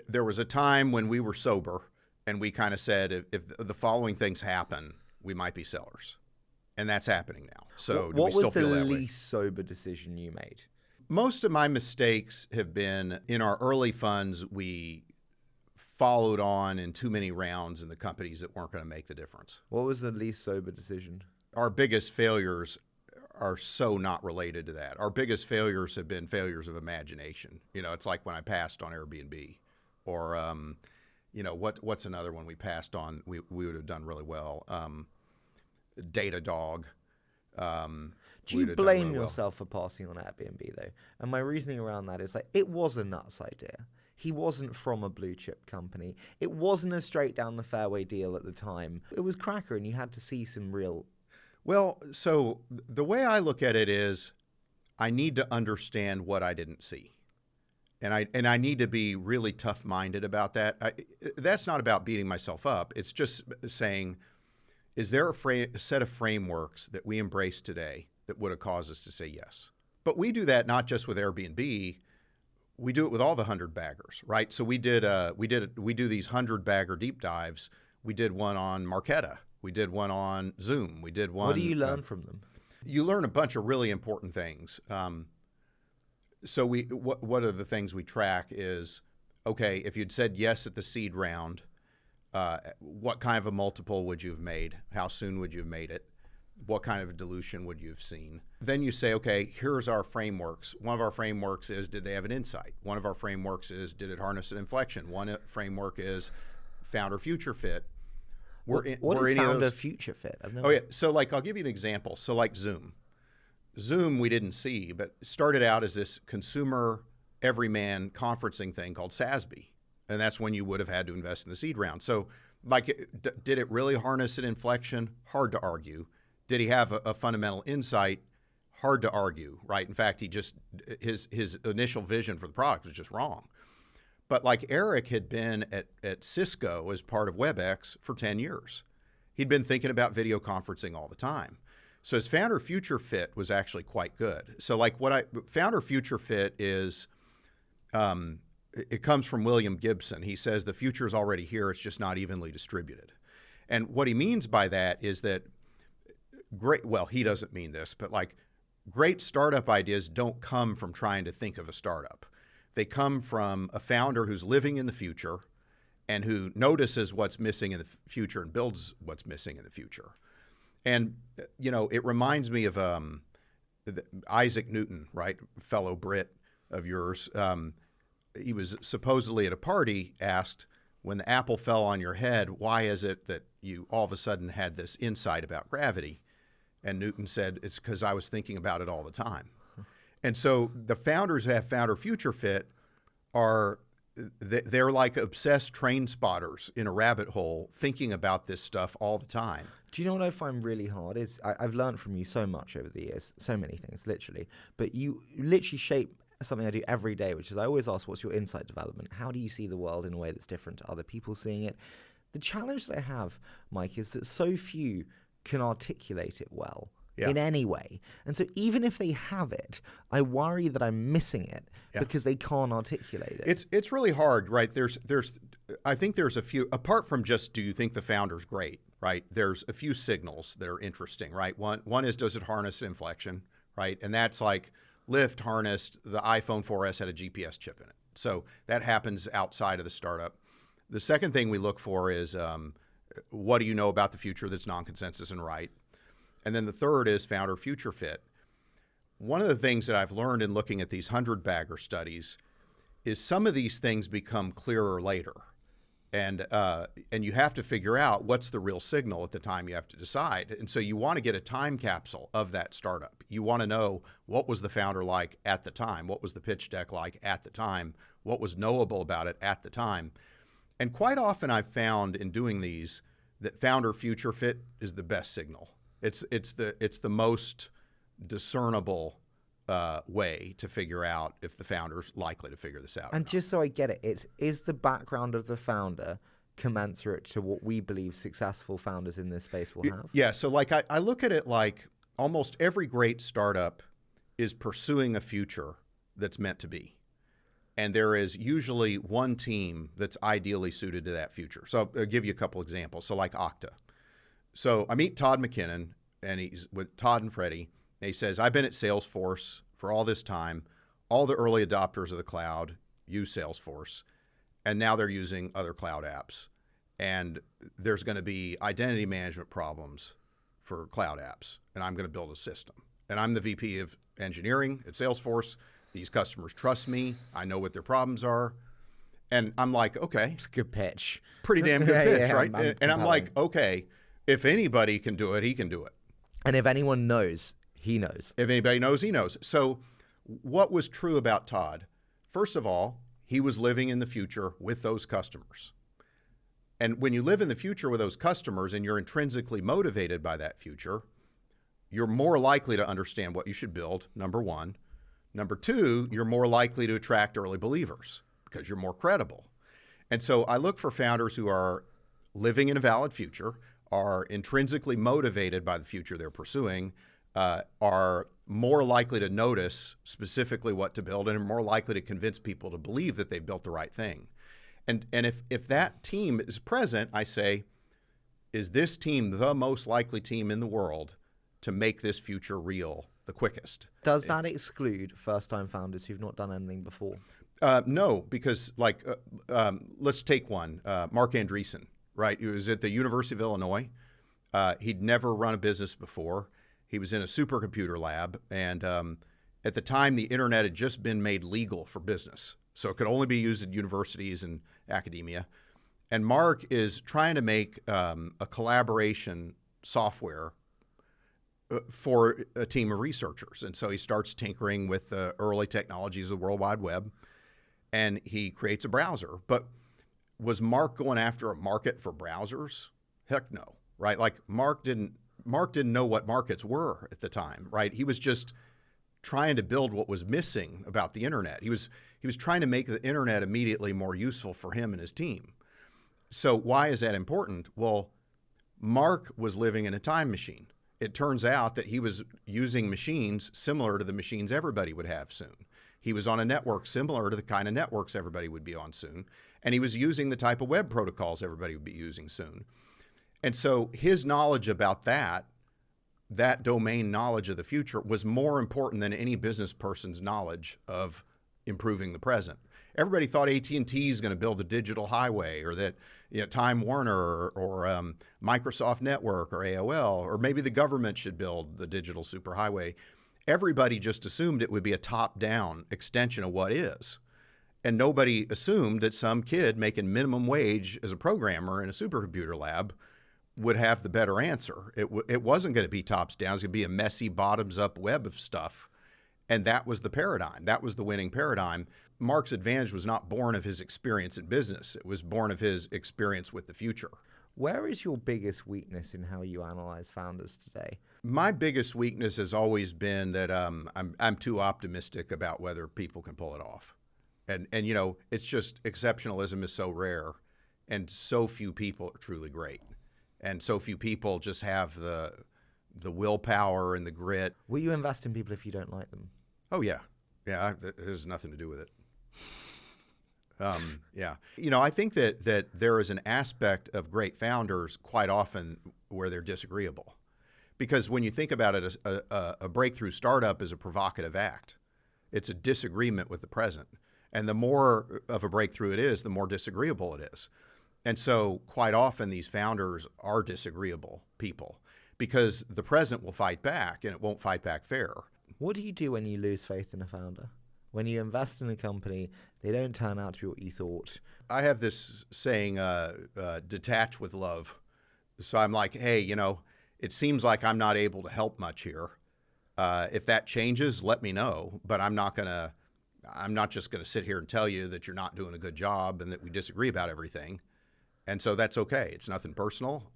S1: there was a time when we were sober, and we kind of said, if the following things happen, we might be sellers, and that's happening now. So do we still feel that way?
S2: What was the least sober decision you made?
S1: Most of my mistakes have been in our early funds. We followed on in too many rounds in the companies that weren't going to make the difference.
S2: What was the least sober decision?
S1: Our biggest failures are so not related to that. Our biggest failures have been failures of imagination. You know, it's like when I passed on Airbnb, or you know, what's another one we passed on? We would have done really well. Datadog.
S2: Do you blame yourself for passing on Airbnb though? And my reasoning around that is like, it was a nuts idea. He wasn't from a blue chip company. It wasn't a straight down the fairway deal at the time. It was cracker, and you had to see some real.
S1: Well, so the way I look at it is, I need to understand what I didn't see, and I need to be really tough minded about that. That's not about beating myself up. It's just saying, is there a set of frameworks that we embrace today that would have caused us to say yes? But we do that not just with Airbnb. We do it with all the 100 baggers, right? So we do these 100 bagger deep dives. We did one on Marqeta. We did one on Zoom. We did one.
S2: What do you learn from them?
S1: You learn a bunch of really important things. So what are the things we track is, okay, if you'd said yes at the seed round, what kind of a multiple would you have made? How soon would you have made it? What kind of dilution would you have seen? Then you say, okay, here's our frameworks. One of our frameworks is, did they have an insight? One of our frameworks is, did it harness an inflection? One framework is founder future fit.
S2: What is founder future fit?
S1: Yeah. So like, I'll give you an example. So like Zoom. Zoom we didn't see, but started out as this consumer everyman conferencing thing called SASB. And that's when you would have had to invest in the seed round. So like, did it really harness an inflection? Hard to argue. Did he have a fundamental insight? Hard to argue, right? In fact, his initial vision for the product was just wrong. But like Eric had been at Cisco as part of WebEx for 10 years. He'd been thinking about video conferencing all the time. So his founder future fit was actually quite good. So like founder future fit is it comes from William Gibson. He says the future is already here, it's just not evenly distributed. And what he means by that is that he doesn't mean this, but like great startup ideas don't come from trying to think of a startup. They come from a founder who's living in the future and who notices what's missing in the future and builds what's missing in the future. And, it reminds me of Isaac Newton, right? Fellow Brit of yours. He was supposedly at a party asked, when the apple fell on your head, why is it that you all of a sudden had this insight about gravity? And Newton said, it's because I was thinking about it all the time. And so the founders who have founder future fit they're like obsessed train spotters in a rabbit hole thinking about this stuff all the time.
S2: Do you know what I find really hard is I've learned from you so much over the years, so many things, literally. But you literally shape something I do every day, which is I always ask, what's your insight development? How do you see the world in a way that's different to other people seeing it? The challenge that I have, Mike, is that so few can articulate it well. In any way. And so even if they have it, I worry that I'm missing it because they can't articulate it.
S1: It's really hard, right? I think there's a few, apart from just do you think the founder's great, right? There's a few signals that are interesting, right? One is, does it harness inflection, right? And that's like Lyft harnessed the iPhone 4S had a GPS chip in it. So that happens outside of the startup. The second thing we look for is what do you know about the future that's non-consensus and right? And then the third is founder future fit. One of the things that I've learned in looking at these 100-bagger studies is some of these things become clearer later. And you have to figure out what's the real signal at the time you have to decide. And so you want to get a time capsule of that startup. You want to know what was the founder like at the time? What was the pitch deck like at the time? What was knowable about it at the time? And quite often I've found in doing these that founder future fit is the best signal. It's the most discernible way to figure out if the founder's likely to figure this out.
S2: And just so I get it, is the background of the founder commensurate to what we believe successful founders in this space will have?
S1: Yeah. So like I look at it like almost every great startup is pursuing a future that's meant to be. And there is usually one team that's ideally suited to that future. So I'll give you a couple examples. So like Okta. So I meet Todd McKinnon, and he's with Todd and Freddie. And he says, I've been at Salesforce for all this time. All the early adopters of the cloud use Salesforce, and now they're using other cloud apps. And there's going to be identity management problems for cloud apps, and I'm going to build a system. And I'm the VP of engineering at Salesforce. These customers trust me. I know what their problems are. And I'm like, okay.
S2: It's a good pitch.
S1: Pretty damn good pitch, right? And I'm like, okay. If anybody can do it, he can do it.
S2: And if anyone knows, he knows.
S1: If anybody knows, he knows. So what was true about Todd? First of all, he was living in the future with those customers. And when you live in the future with those customers and you're intrinsically motivated by that future, you're more likely to understand what you should build, number one. Number two, you're more likely to attract early believers because you're more credible. And so I look for founders who are living in a valid future, are intrinsically motivated by the future they're pursuing, are more likely to notice specifically what to build, and are more likely to convince people to believe that they've built the right thing. And if that team is present, I say, is this team the most likely team in the world to make this future real the quickest?
S2: Does that exclude first-time founders who've not done anything before?
S1: No, because let's take one, Mark Andreessen. Right, he was at the University of Illinois. He'd never run a business before. He was in a supercomputer lab, and at the time, the internet had just been made legal for business, so it could only be used at universities and academia. And Mark is trying to make a collaboration software for a team of researchers, and so he starts tinkering with the early technologies of the World Wide Web, and he creates a browser. But was Mark going after a market for browsers? Heck no, right? Like Mark didn't know what markets were at the time, right? He was just trying to build what was missing about the internet. He was trying to make the internet immediately more useful for him and his team. So why is that important? Well, Mark was living in a time machine. It turns out that he was using machines similar to the machines everybody would have soon. He was on a network similar to the kind of networks everybody would be on soon. And he was using the type of web protocols everybody would be using soon. And so his knowledge about that domain knowledge of the future was more important than any business person's knowledge of improving the present. Everybody thought AT&T is going to build a digital highway, or that Time Warner or Microsoft Network or AOL, or maybe the government should build the digital superhighway. Everybody just assumed it would be a top-down extension of what is. And nobody assumed that some kid making minimum wage as a programmer in a supercomputer lab would have the better answer. It wasn't going to be tops down. It was going to be a messy bottoms-up web of stuff. And that was the paradigm. That was the winning paradigm. Mark's advantage was not born of his experience in business. It was born of his experience with the future.
S2: Where is your biggest weakness in how you analyze founders today?
S1: My biggest weakness has always been that I'm too optimistic about whether people can pull it off. And it's just exceptionalism is so rare, and so few people are truly great. And so few people just have the willpower and the grit.
S2: Will you invest in people if you don't like them?
S1: Oh, yeah. Yeah, it has nothing to do with it. Yeah. I think that there is an aspect of great founders quite often where they're disagreeable. Because when you think about it, a breakthrough startup is a provocative act. It's a disagreement with the present. And the more of a breakthrough it is, the more disagreeable it is. And so quite often these founders are disagreeable people because the present will fight back, and it won't fight back fair.
S2: What do you do when you lose faith in a founder? When you invest in a company, they don't turn out to be what you thought.
S1: I have this saying, detach with love. So I'm like, hey, it seems like I'm not able to help much here. If that changes, let me know. But I'm not just going to sit here and tell you that you're not doing a good job and that we disagree about everything. And so that's okay. It's nothing personal,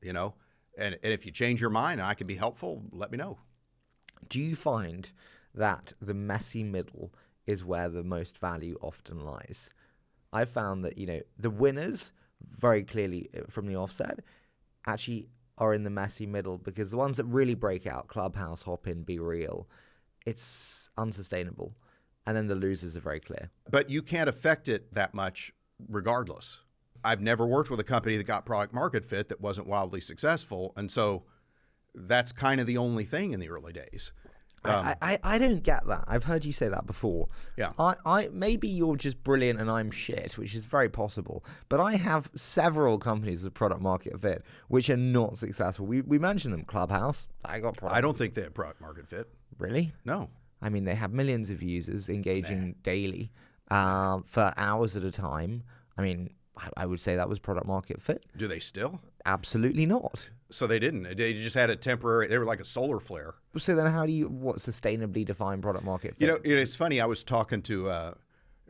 S1: And if you change your mind and I can be helpful, let me know.
S2: Do you find that the messy middle is where the most value often lies? I've found that, the winners, very clearly from the offset, actually are in the messy middle, because the ones that really break out, Clubhouse, Hopin, Be Real, it's unsustainable. And then the losers are very clear.
S1: But you can't affect it that much regardless. I've never worked with a company that got product market fit that wasn't wildly successful. And so that's kind of the only thing in the early days.
S2: I don't get that. I've heard you say that before.
S1: Yeah.
S2: I maybe you're just brilliant and I'm shit, which is very possible. But I have several companies with product market fit which are not successful. We mentioned them. Clubhouse. I
S1: don't think they have product market fit.
S2: Really?
S1: No.
S2: I mean, they have millions of users engaging daily for hours at a time. I mean, I would say that was product market fit.
S1: Do they still?
S2: Absolutely not.
S1: So they didn't. They just had a temporary, they were like a solar flare.
S2: So then what sustainably define product market fit?
S1: It's funny. I was talking to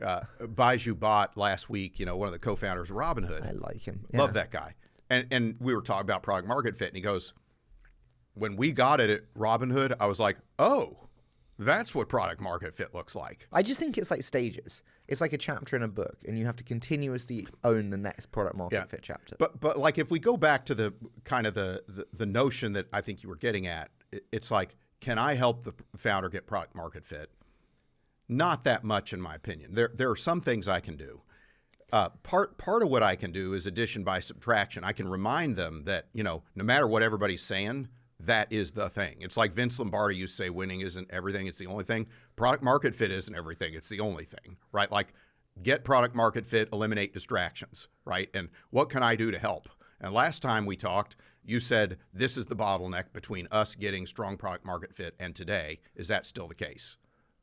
S1: Baiju Bhatt last week, one of the co-founders of Robinhood.
S2: I like him.
S1: Yeah. Love that guy. And we were talking about product market fit, and he goes, when we got it at Robinhood, I was like, oh, that's what product market fit looks like.
S2: I just think it's like stages. It's like a chapter in a book, and you have to continuously own the next product market fit chapter.
S1: But like if we go back to the kind of the notion that I think you were getting at, it's like, can I help the founder get product market fit? Not that much, in my opinion. There are some things I can do. Part of what I can do is addition by subtraction. I can remind them that no matter what everybody's saying, that is the thing. It's like Vince Lombardi used to say, winning isn't everything, it's the only thing. Product market fit isn't everything, it's the only thing, right? Like, get product market fit, eliminate distractions, right? And what can I do to help? And last time we talked, you said this is the bottleneck between us getting strong product market fit and today. Is that still the case?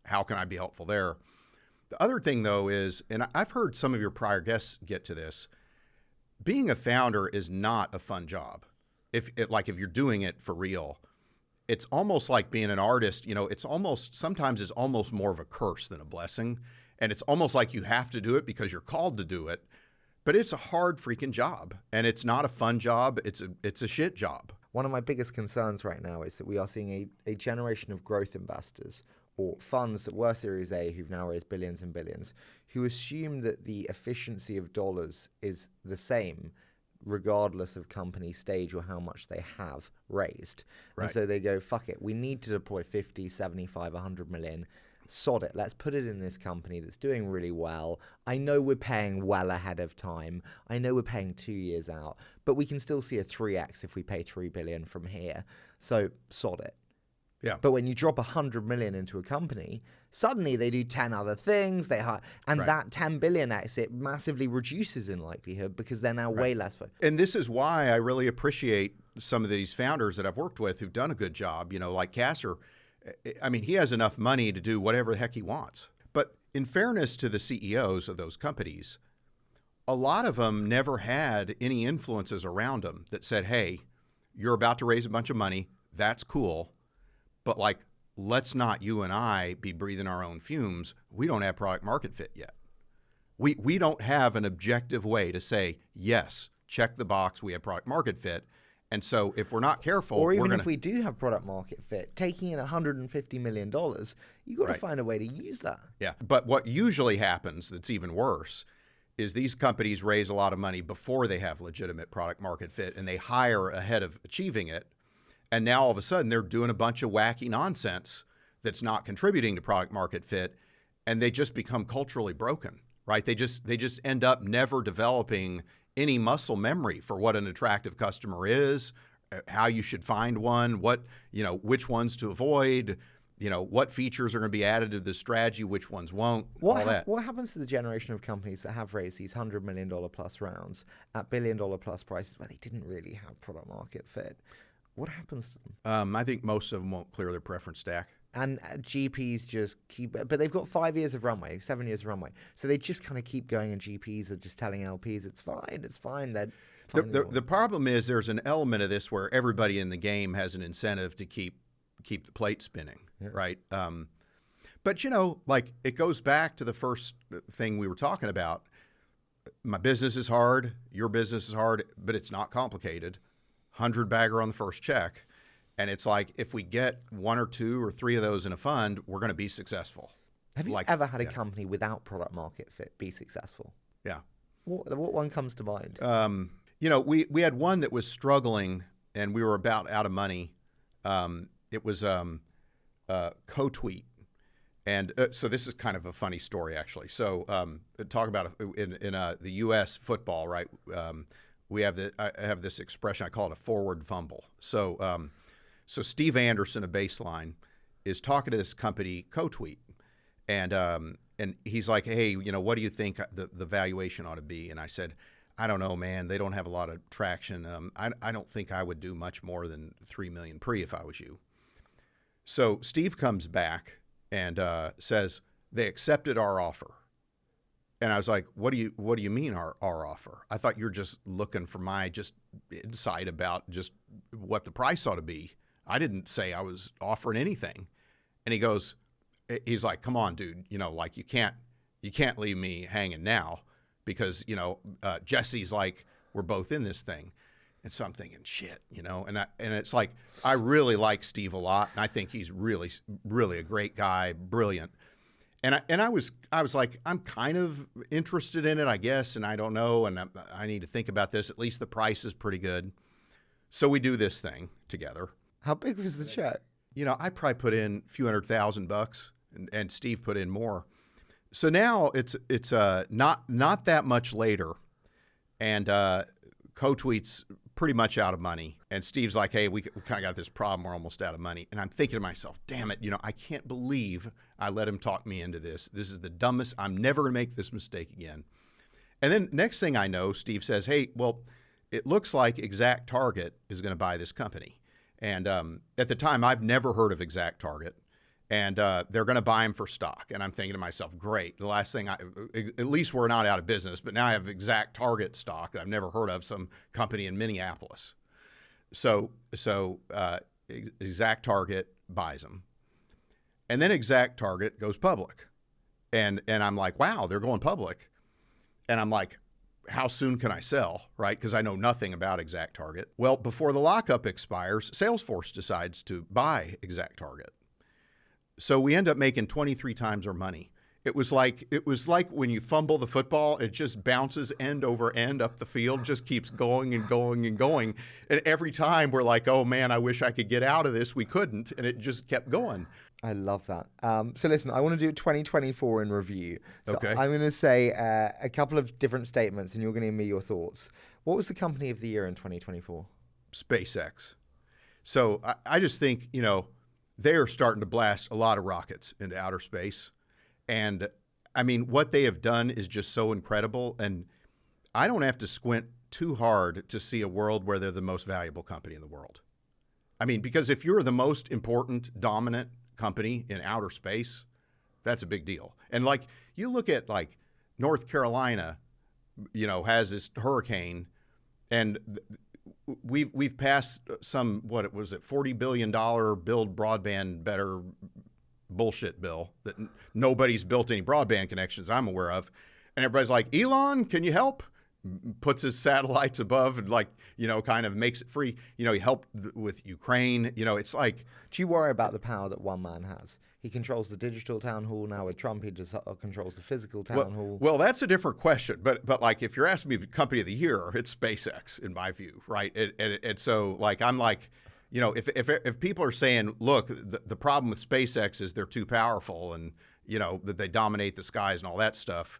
S1: How can I be helpful there? The other thing, though, is, and I've heard some of your prior guests get to this, being a founder is not a fun job. If you're doing it for real, it's almost like being an artist. Sometimes it's almost more of a curse than a blessing. And it's almost like you have to do it because you're called to do it. But it's a hard freaking job. And it's not a fun job. It's a shit job.
S2: One of my biggest concerns right now is that we are seeing a generation of growth investors, or funds that were Series A who've now raised billions and billions, who assume that the efficiency of dollars is the same regardless of company stage or how much they have raised. Right. And so they go, fuck it, we need to deploy 50, 75, 100 million. sod it. Let's put it in this company that's doing really well. I know we're paying well ahead of time. I know we're paying 2 years out, but we can still see a 3x if we pay $3 billion from here. So sod it.
S1: Yeah.
S2: But when you drop $100 million into a company, suddenly they do 10 other things. And that $10 billion exit massively reduces in likelihood because they're now way less.
S1: And this is why I really appreciate some of these founders that I've worked with who've done a good job. You know, like Kasser. I mean, he has enough money to do whatever the heck he wants. But in fairness to the CEOs of those companies, a lot of them never had any influences around them that said, hey, you're about to raise a bunch of money. That's cool. But like, let's not, you and I, be breathing our own fumes. We don't have product market fit yet. We don't have an objective way to say, yes, check the box, we have product market fit. And so if we're not careful,
S2: or even if we do have product market fit, taking in $150 million, you've got to find a way to use that.
S1: Yeah. But what usually happens that's even worse is these companies raise a lot of money before they have legitimate product market fit, and they hire ahead of achieving it. And now all of a sudden they're doing a bunch of wacky nonsense that's not contributing to product market fit, and they just become culturally broken, right? They just end up never developing any muscle memory for what an attractive customer is, how you should find one, which ones to avoid, what features are going to be added to the strategy, which ones won't, all that.
S2: What happens to the generation of companies that have raised these $100 million plus rounds at $1 billion plus prices where they didn't really have product market fit? What happens to them?
S1: I think most of them won't clear their preference stack.
S2: And GPs just keep, but they've got 5 years of runway, 7 years of runway. So they just kind of keep going, and GPs are just telling LPs, it's fine.
S1: The problem is there's an element of this where everybody in the game has an incentive to keep the plate spinning, right? But, it goes back to the first thing we were talking about. My business is hard, your business is hard, but it's not complicated. 100 bagger on the first check. And it's like, if we get 1 or 2 or 3 of those in a fund, we're going to be successful.
S2: Have you ever had a company without product market fit be successful?
S1: Yeah.
S2: What one comes to mind?
S1: We had one that was struggling, and we were about out of money. It was Co-Tweet. And so this is kind of a funny story, actually. So talk about in the U.S. football, right? I have this expression, I call it a forward fumble. So Steve Anderson of Baseline is talking to this company, Co-Tweet, and he's like, hey, what do you think the valuation ought to be? And I said, I don't know, man. They don't have a lot of traction. I don't think I would do much more than $3 million pre if I was you. So Steve comes back and says they accepted our offer. And I was like, what do you mean our offer? I thought you're just looking for my just insight about just what the price ought to be. I didn't say I was offering anything. And he's like, come on, dude, you can't leave me hanging now because, Jesse's like, we're both in this thing. And so I'm thinking, shit, and it's like, I really like Steve a lot. And I think he's really, really a great guy, brilliant. And I was like, I'm kind of interested in it, I guess, and I don't know, and I need to think about this. At least the price is pretty good. So we do this thing together.
S2: How big was the check?
S1: I probably put in a few $100,000, and Steve put in more. So now it's not that much later, and Co-Tweet's pretty much out of money. And Steve's like, hey, we kind of got this problem. We're almost out of money. And I'm thinking to myself, damn it, I can't believe I let him talk me into this. This is the dumbest. I'm never going to make this mistake again. And then next thing I know, Steve says, hey, well, it looks like ExactTarget is going to buy this company. And at the time, I've never heard of ExactTarget. And they're going to buy him for stock. And I'm thinking to myself, great. The last thing, at least we're not out of business, but now I have ExactTarget stock that I've never heard of, some company in Minneapolis. So ExactTarget buys them. And then ExactTarget goes public. And I'm like, wow, they're going public. And I'm like, how soon can I sell, right? Because I know nothing about ExactTarget. Well, before the lockup expires, Salesforce decides to buy ExactTarget. So we end up making 23 times our money. It was like when you fumble the football, it just bounces end over end up the field, just keeps going and going and going. And every time we're like, oh man, I wish I could get out of this. We couldn't, and it just kept going.
S2: I love that. So listen, I want to do 2024 in review. So
S1: Okay.
S2: I'm going to say a couple of different statements, and you're going to give me your thoughts. What was the company of the year in 2024?
S1: SpaceX. So I just think, they are starting to blast a lot of rockets into outer space. And I mean, what they have done is just so incredible. And I don't have to squint too hard to see a world where they're the most valuable company in the world. I mean, because if you're the most important, dominant company in outer space, that's a big deal. And like, you look at like North Carolina, has this hurricane, and we've passed some, what was it, $40 billion build broadband better bullshit bill that nobody's built any broadband connections I'm aware of. And everybody's like, Elon, can you help? Puts his satellites above and kind of makes it free. He helped with Ukraine. It's like.
S2: Do you worry about the power that one man has? He controls the digital town hall now. With Trump, he just controls the physical town hall.
S1: Well, that's a different question. But like, if you're asking me the company of the year, it's SpaceX in my view, right? And so like, I'm like, if people are saying, look, the problem with SpaceX is they're too powerful and that they dominate the skies and all that stuff.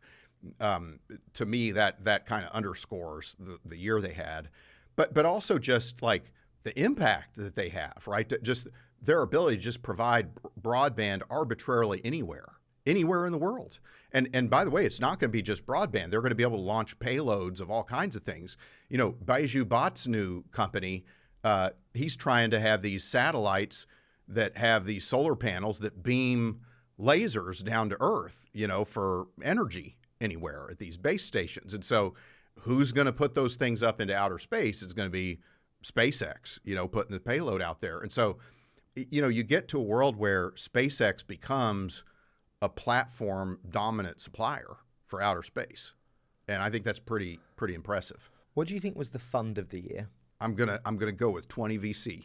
S1: To me, that kind of underscores the year they had, but also just like the impact that they have, right? Just their ability to just provide broadband arbitrarily anywhere in the world. And by the way, it's not going to be just broadband. They're going to be able to launch payloads of all kinds of things. Baiju Bhatt's new company, he's trying to have these satellites that have these solar panels that beam lasers down to Earth, for energy anywhere at these base stations. And so who's going to put those things up into outer space? It's going to be SpaceX, putting the payload out there. And so, you get to a world where SpaceX becomes a platform dominant supplier for outer space. And I think that's pretty impressive.
S2: What do you think was the fund of the year?
S1: I'm going to go with 20 VC.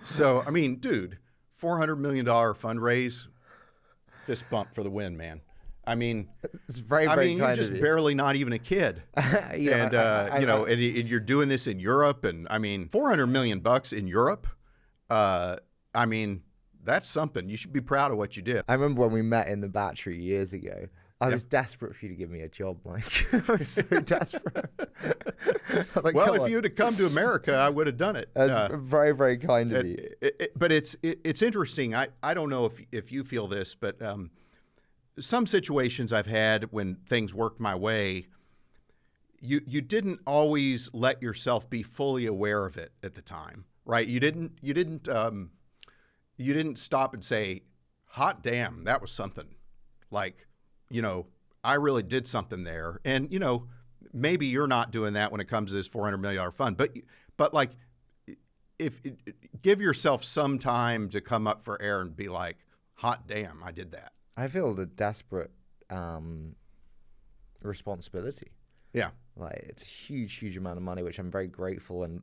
S1: So, I mean, dude, $400 million fundraise, fist bump for the win, man. I mean,
S2: it's very kind
S1: you're just
S2: of you.
S1: Barely not even a kid. And you're doing this in Europe. And I mean, $400 million in Europe. I mean, that's something. You should be proud of what you did.
S2: I remember when we met in the Battery years ago. I was desperate for you to give me a job, Mike. I was so desperate. Like,
S1: well, if you had come to America, I would have done it.
S2: That's very, very kind of you.
S1: But it's interesting. I don't know if you feel this, but some situations I've had when things worked my way, you didn't always let yourself be fully aware of it at the time, right? You didn't stop and say, "Hot damn, that was something." Like, I really did something there. And maybe you're not doing that when it comes to this $400 million fund, but like, if give yourself some time to come up for air and be like, "Hot damn, I did that."
S2: I feel the desperate responsibility.
S1: Yeah.
S2: Like, it's a huge amount of money, which I'm very grateful and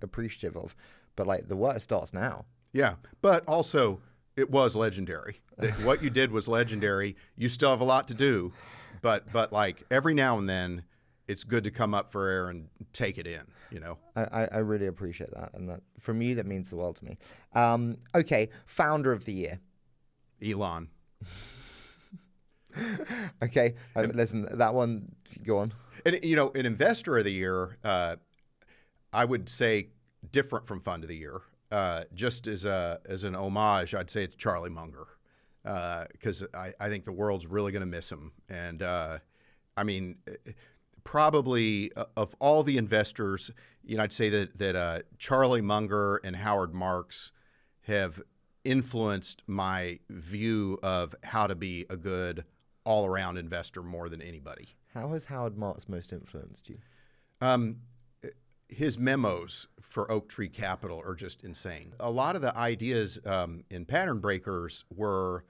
S2: appreciative of. But like, the work starts now.
S1: Yeah. But also, it was legendary. What you did was legendary. You still have a lot to do, but like every now and then, it's good to come up for air and take it in.
S2: I really appreciate that, and that for me that means the world to me. Okay, founder of the year,
S1: Elon.
S2: Okay, listen, that one. Go on.
S1: And an investor of the year, I would say different from fund of the year. Just as an homage, I'd say it's Charlie Munger, because I think the world's really going to miss him. And I mean, probably of all the investors, I'd say that Charlie Munger and Howard Marks have influenced my view of how to be a good all-around investor more than anybody.
S2: How has Howard Marks most influenced you?
S1: His memos for Oak Tree Capital are just insane. A lot of the ideas in Pattern Breakers were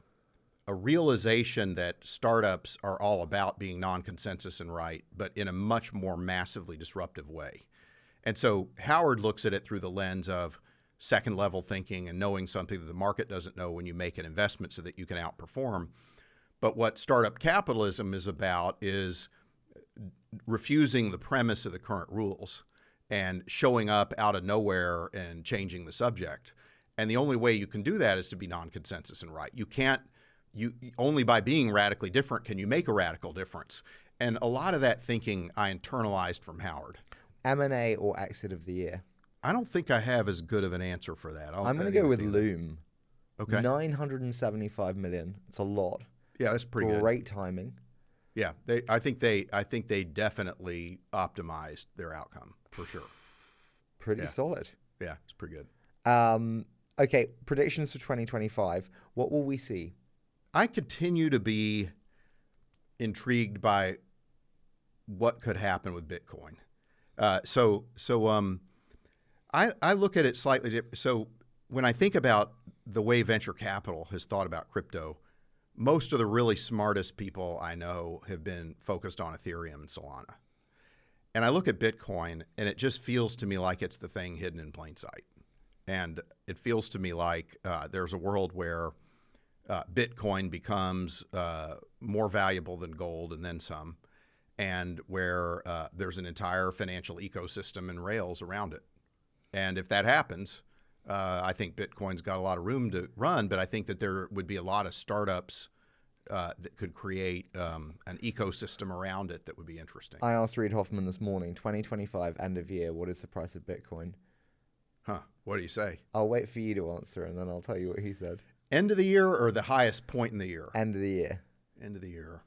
S1: a realization that startups are all about being non-consensus and right, but in a much more massively disruptive way. And so Howard looks at it through the lens of second-level thinking and knowing something that the market doesn't know when you make an investment so that you can outperform. But what startup capitalism is about is refusing the premise of the current rules and showing up out of nowhere and changing the subject. And the only way you can do that is to be non-consensus and right. You can't, only by being radically different can you make a radical difference. And a lot of that thinking I internalized from Howard.
S2: M&A or exit of the year?
S1: I don't think I have as good of an answer for that.
S2: I'm going to go with Loom.
S1: Okay.
S2: 975 million. It's a lot.
S1: Yeah, that's pretty good.
S2: Great timing.
S1: Yeah, I think they definitely optimized their outcome for sure.
S2: Pretty solid.
S1: Yeah, it's pretty good.
S2: Okay, predictions for 2025. What will we see?
S1: I continue to be intrigued by what could happen with Bitcoin. I look at it slightly different. So when I think about the way venture capital has thought about crypto, most of the really smartest people I know have been focused on Ethereum and Solana. And I look at Bitcoin, and it just feels to me like it's the thing hidden in plain sight. And it feels to me like there's a world where Bitcoin becomes more valuable than gold and then some, and where there's an entire financial ecosystem and rails around it. And if that happens, I think Bitcoin's got a lot of room to run, but I think that there would be a lot of startups that could create an ecosystem around it that would be interesting.
S2: I asked Reid Hoffman this morning, 2025 end of year, what is the price of Bitcoin?
S1: Huh. What do you say?
S2: I'll wait for you to answer, and then I'll tell you what he said.
S1: End of the year or the highest point in the year?
S2: End of the year.
S1: End of the year.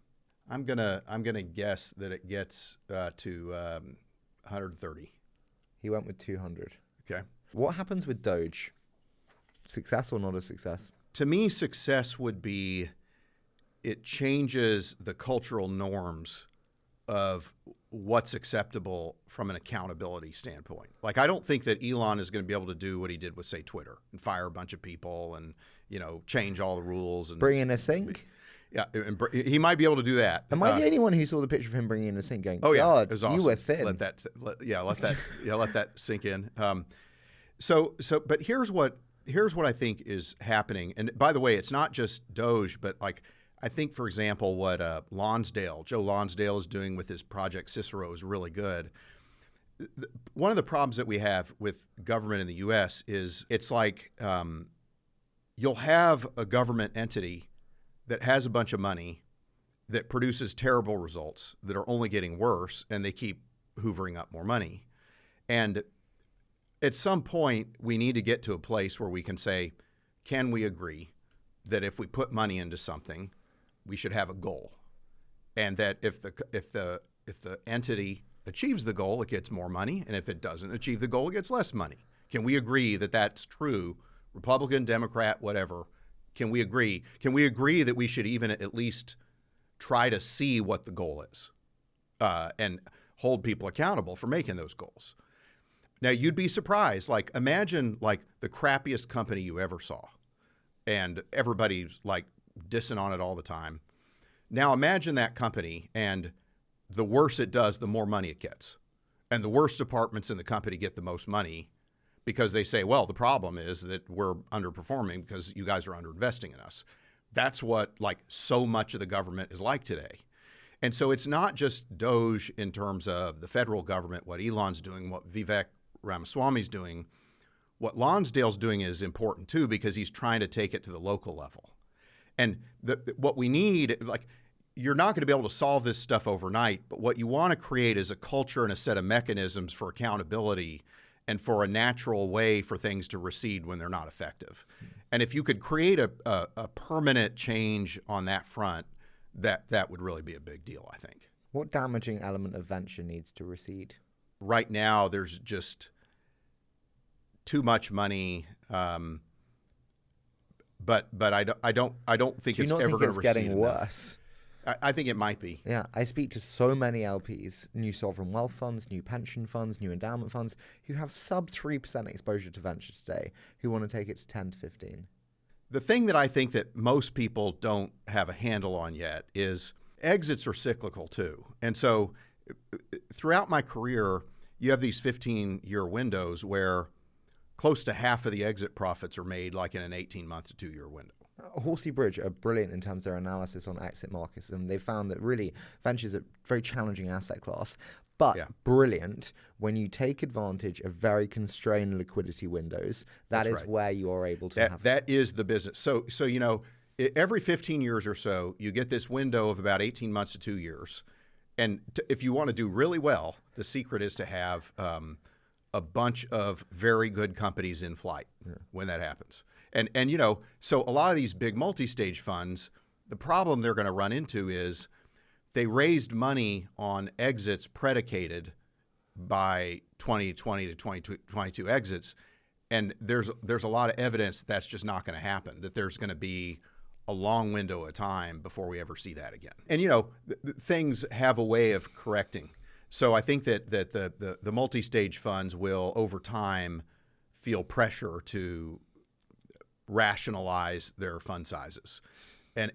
S1: I'm gonna guess that it gets to 130.
S2: He went with 200.
S1: Okay.
S2: What happens with Doge? Success or not a success?
S1: To me, success would be it changes the cultural norms of what's acceptable from an accountability standpoint. Like, I don't think that Elon is going to be able to do what he did with, say, Twitter and fire a bunch of people and, change all the rules. And
S2: bring in a sink?
S1: Yeah, and he might be able to do that.
S2: Am I the only one who saw the picture of him bringing in a sink going,
S1: oh, yeah,
S2: God,
S1: it was awesome.
S2: You were thin.
S1: Let that sink in. But here's what I think is happening. And by the way, it's not just Doge, but like, I think, for example, what Joe Lonsdale is doing with his Project Cicero is really good. One of the problems that we have with government in the U.S. is it's like you'll have a government entity that has a bunch of money that produces terrible results that are only getting worse, and they keep hoovering up more money. And at some point, we need to get to a place where we can say, can we agree that if we put money into something, we should have a goal, and that if the entity achieves the goal, it gets more money, and if it doesn't achieve the goal, it gets less money. Can we agree that that's true? Republican, Democrat, whatever. Can we agree? Can we agree that we should even at least try to see what the goal is, and hold people accountable for making those goals? Now, you'd be surprised. Like, imagine like the crappiest company you ever saw, and everybody's like dissing on it all the time. Now imagine that company, and the worse it does, the more money it gets. And the worst departments in the company get the most money because they say, well, the problem is that we're underperforming because you guys are underinvesting in us. That's what like so much of the government is like today. And so it's not just Doge in terms of the federal government, what Elon's doing, what Vivek Ramaswamy's doing. What Lonsdale's doing is important too, because he's trying to take it to the local level. And what we need, like, you're not going to be able to solve this stuff overnight, but what you want to create is a culture and a set of mechanisms for accountability and for a natural way for things to recede when they're not effective. And if you could create a permanent change on that front, that would really be a big deal, I think.
S2: What damaging element of venture needs to recede?
S1: Right now, there's just too much money. But I don't think it's ever going to recede. Do you not think it's
S2: getting worse?
S1: I think it might be.
S2: Yeah, I speak to so many LPs, new sovereign wealth funds, new pension funds, new endowment funds, who have sub 3% exposure to venture today, who want to take it to 10 to 15.
S1: The thing that I think that most people don't have a handle on yet is exits are cyclical too. And so throughout my career, you have these 15-year windows where close to half of the exit profits are made like in an 18-month to 2-year window.
S2: Horsey Bridge are brilliant in terms of their analysis on exit markets, and they found that really ventures are a very challenging asset class. but
S1: Yeah.
S2: brilliant when you take advantage of very constrained liquidity windows. That
S1: That's
S2: is
S1: right.
S2: where you are able to have
S1: That is the business. So every 15 years or so, you get this window of about 18 months to 2 years. And if you want to do really well, the secret is to have a bunch of very good companies in flight when that happens. And so a lot of these big multi-stage funds, the problem they're going to run into is they raised money on exits predicated by 2020 to 2022 exits. And there's a lot of evidence that's just not going to happen, that there's going to be a long window of time before we ever see that again. And, things have a way of correcting. So I think that the multi-stage funds will, over time, feel pressure to rationalize their fund sizes. And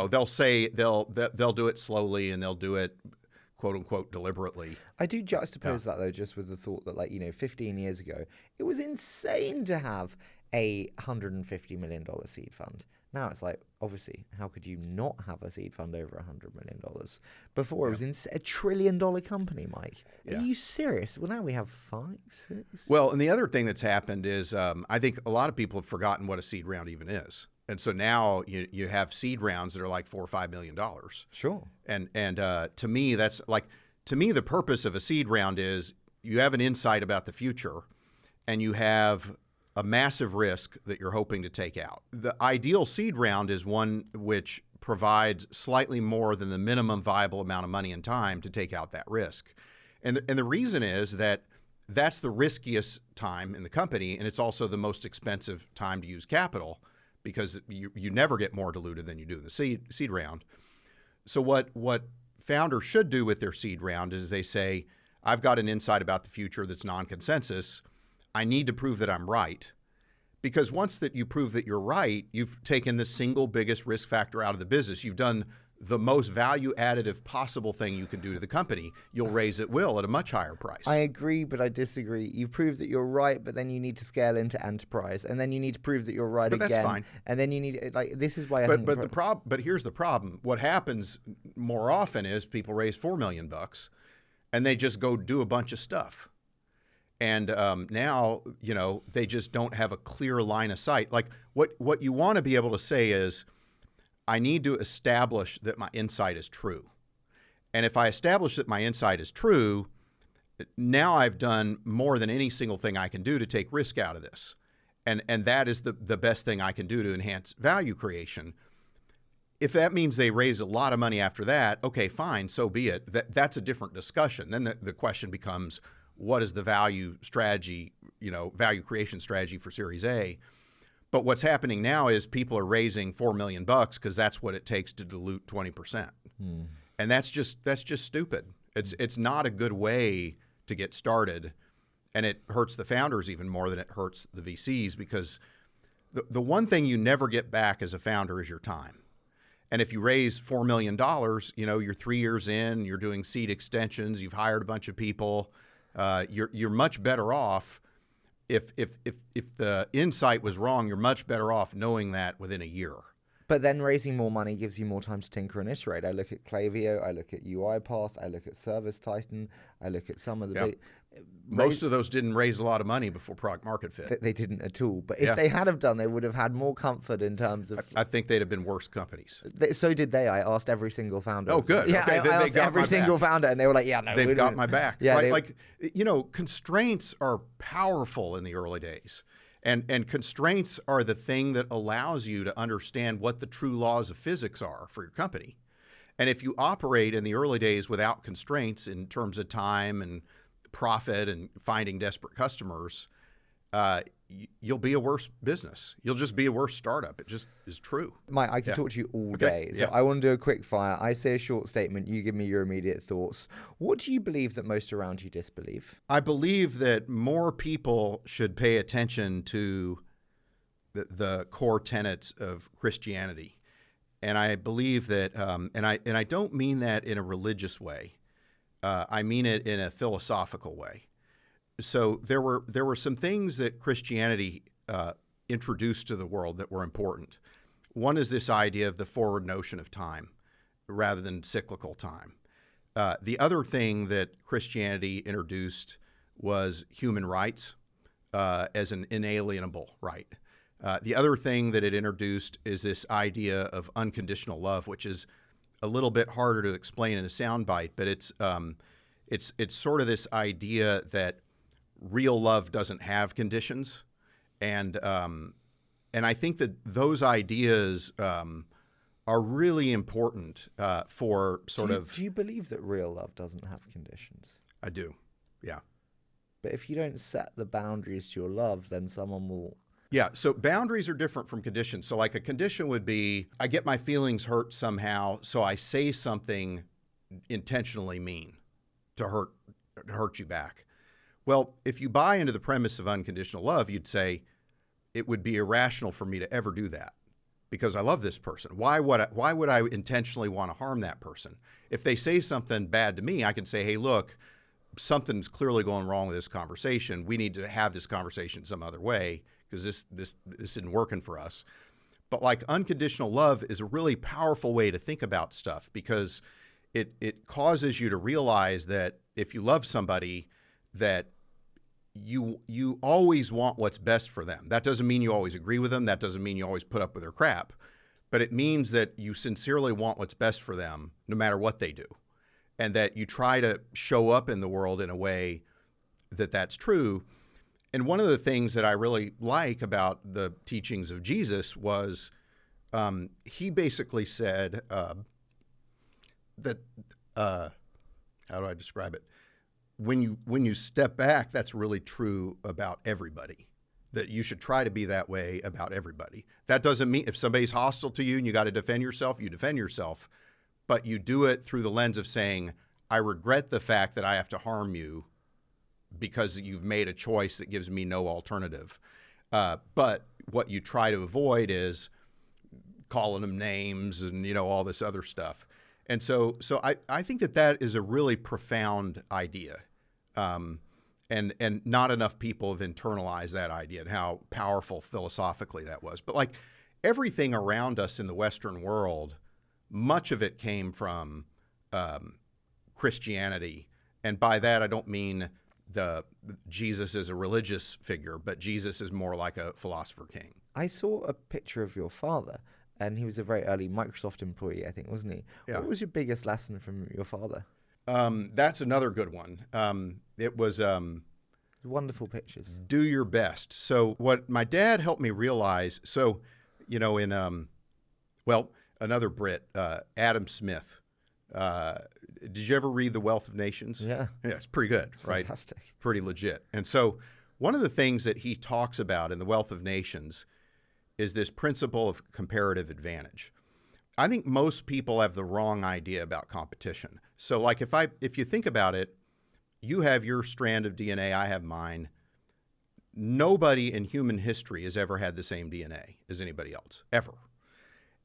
S1: they'll say they'll do it slowly and they'll do it, quote unquote, deliberately.
S2: I do juxtapose that though, just with the thought that 15 years ago, it was insane to have a $150 million seed fund. Now it's like, obviously, how could you not have a seed fund over $100 million? Before it was a $1 trillion company, Mike. Are you serious? Well, now we have 5, 6.
S1: Well, and the other thing that's happened is I think a lot of people have forgotten what a seed round even is. And so now you have seed rounds that are like $4 or $5 million.
S2: Sure.
S1: And to me, the purpose of a seed round is you have an insight about the future, and you have a massive risk that you're hoping to take out. The ideal seed round is one which provides slightly more than the minimum viable amount of money and time to take out that risk. And the reason is that that's the riskiest time in the company, and it's also the most expensive time to use capital, because you never get more diluted than you do in the seed round. So what founders should do with their seed round is they say, I've got an insight about the future that's non-consensus. I need to prove that I'm right. Because once that you prove that you're right, you've taken the single biggest risk factor out of the business. You've done the most value additive possible thing you can do to the company. You'll raise at will at a much higher price.
S2: I agree, but I disagree. You prove that you're right, but then you need to scale into enterprise, and then you need to prove that you're right
S1: But
S2: again.
S1: that's fine.
S2: And then you need this is why I think.
S1: But here's the problem. What happens more often is people raise $4 million, and they just go do a bunch of stuff. And now, they just don't have a clear line of sight. Like what you want to be able to say is, I need to establish that my insight is true. And if I establish that my insight is true, now I've done more than any single thing I can do to take risk out of this. And that is the best thing I can do to enhance value creation. If that means they raise a lot of money after that, okay, fine, so be it. That's a different discussion. Then the question becomes, what is the value strategy, value creation strategy for Series A? But what's happening now is people are raising $4 million because that's what it takes to dilute 20%. And that's just stupid. It's not a good way to get started, and it hurts the founders even more than it hurts the VCs, because the one thing you never get back as a founder is your time. And if you raise $4 million, you're 3 years in, you're doing seed extensions, you've hired a bunch of people, you're much better off. If the insight was wrong, you're much better off knowing that within a year.
S2: But then raising more money gives you more time to tinker and iterate. I look at Klaviyo, I look at UiPath, I look at Service Titan, I look at some of the big...
S1: Most of those didn't raise a lot of money before product market fit.
S2: They didn't at all. But if they had have done, they would have had more comfort in terms of...
S1: I think they'd have been worse companies.
S2: So did they. I asked every single founder.
S1: Oh, good.
S2: Yeah,
S1: okay,
S2: I asked every single founder, and they were like, yeah, no.
S1: They've got my back.
S2: Yeah,
S1: constraints are powerful in the early days. And constraints are the thing that allows you to understand what the true laws of physics are for your company. And if you operate in the early days without constraints in terms of time and profit and finding desperate customers, you'll be a worse business. You'll just be a worse startup. It just is true.
S2: Mike, I can talk to you all day. So I want to do a quick fire. I say a short statement. You give me your immediate thoughts. What do you believe that most around you disbelieve?
S1: I believe that more people should pay attention to the core tenets of Christianity. And I believe that, and I don't mean that in a religious way. I mean it in a philosophical way. So there were some things that Christianity introduced to the world that were important. One is this idea of the forward notion of time rather than cyclical time. The other thing that Christianity introduced was human rights as an inalienable right. The other thing that it introduced is this idea of unconditional love, which is a little bit harder to explain in a soundbite, but it's sort of this idea that real love doesn't have conditions, and I think that those ideas are really important for sort of.
S2: Do you believe that real love doesn't have conditions?
S1: I do, yeah.
S2: But if you don't set the boundaries to your love, then someone will.
S1: Yeah, so boundaries are different from conditions. So like a condition would be, I get my feelings hurt somehow, so I say something intentionally mean to hurt you back. Well, if you buy into the premise of unconditional love, you'd say it would be irrational for me to ever do that because I love this person. Why would I intentionally want to harm that person? If they say something bad to me, I can say, hey, look, something's clearly going wrong with this conversation. We need to have this conversation some other way because this isn't working for us. But like unconditional love is a really powerful way to think about stuff because it causes you to realize that if you love somebody, that you always want what's best for them. That doesn't mean you always agree with them. That doesn't mean you always put up with their crap. But it means that you sincerely want what's best for them no matter what they do. And that you try to show up in the world in a way that that's true. And one of the things that I really like about the teachings of Jesus was he basically said that, how do I describe it? When you step back, that's really true about everybody, that you should try to be that way about everybody. That doesn't mean if somebody's hostile to you and you got to defend yourself, you defend yourself, but you do it through the lens of saying, I regret the fact that I have to harm you because you've made a choice that gives me no alternative. But what you try to avoid is calling them names and, all this other stuff. And so I think that is a really profound idea. And not enough people have internalized that idea and how powerful philosophically that was. But like everything around us in the Western world, much of it came from Christianity. And by that, I don't mean Jesus is a religious figure, but Jesus is more like a philosopher king.
S2: I saw a picture of your father, and he was a very early Microsoft employee, I think, wasn't he? Yeah. What was your biggest lesson from your father?
S1: That's another good one. It was
S2: wonderful pictures.
S1: Do your best. So what my dad helped me realize, in another Brit, Adam Smith. Did you ever read The Wealth of Nations?
S2: Yeah.
S1: Yeah, it's pretty good, right?
S2: Fantastic.
S1: Pretty legit. And so one of the things that he talks about in The Wealth of Nations is this principle of comparative advantage. I think most people have the wrong idea about competition. So like if you think about it, you have your strand of DNA, I have mine. Nobody in human history has ever had the same DNA as anybody else, ever.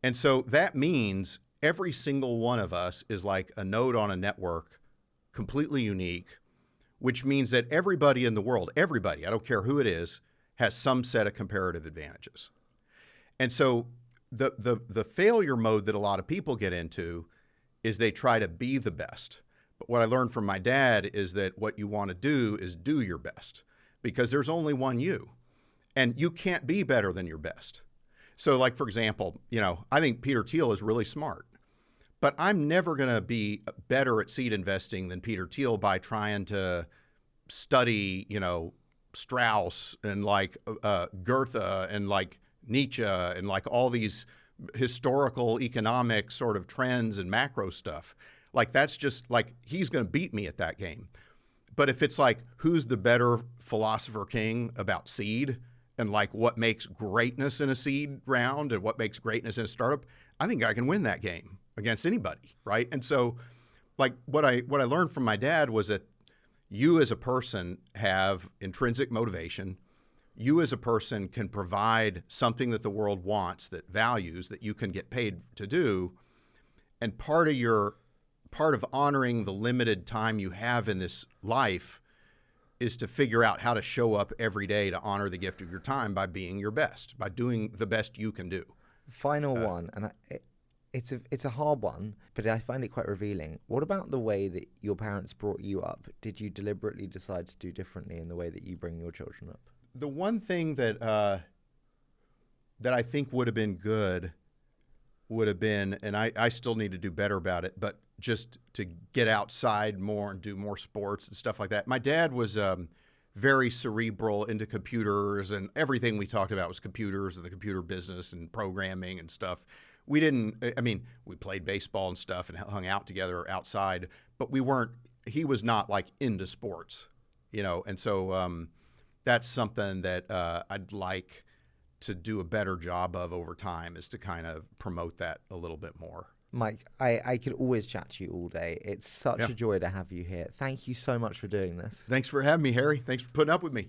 S1: And so that means every single one of us is like a node on a network, completely unique, which means that everybody in the world, everybody, I don't care who it is, has some set of comparative advantages. And so the failure mode that a lot of people get into is they try to be the best. But what I learned from my dad is that what you want to do is do your best because there's only one you, and you can't be better than your best. So like, for example, I think Peter Thiel is really smart, but I'm never going to be better at seed investing than Peter Thiel by trying to study, Strauss and like Goethe and like Nietzsche and like all these historical economic sort of trends and macro stuff. Like that's just like he's going to beat me at that game. But if it's like who's the better philosopher king about seed and like what makes greatness in a seed round and what makes greatness in a startup, I think I can win that game against anybody, right? And so like what I learned from my dad was that you as a person have intrinsic motivation. You as a person can provide something that the world wants, that values, that you can get paid to do. And part of honoring the limited time you have in this life is to figure out how to show up every day to honor the gift of your time by being your best, by doing the best you can do.
S2: Final one, and It's a hard one, but I find it quite revealing. What about the way that your parents brought you up? Did you deliberately decide to do differently in the way that you bring your children up?
S1: The one thing that that I think would have been good would have been, and I still need to do better about it, but just to get outside more and do more sports and stuff like that. My dad was very cerebral, into computers, and everything we talked about was computers and the computer business and programming and stuff. We didn't, I mean, we played baseball and stuff and hung out together outside, but he was not like into sports, and so that's something that I'd like to do a better job of over time, is to kind of promote that a little bit more.
S2: Mike, I could always chat to you all day. It's such a joy to have you here. Thank you so much for doing this.
S1: Thanks for having me, Harry. Thanks for putting up with me.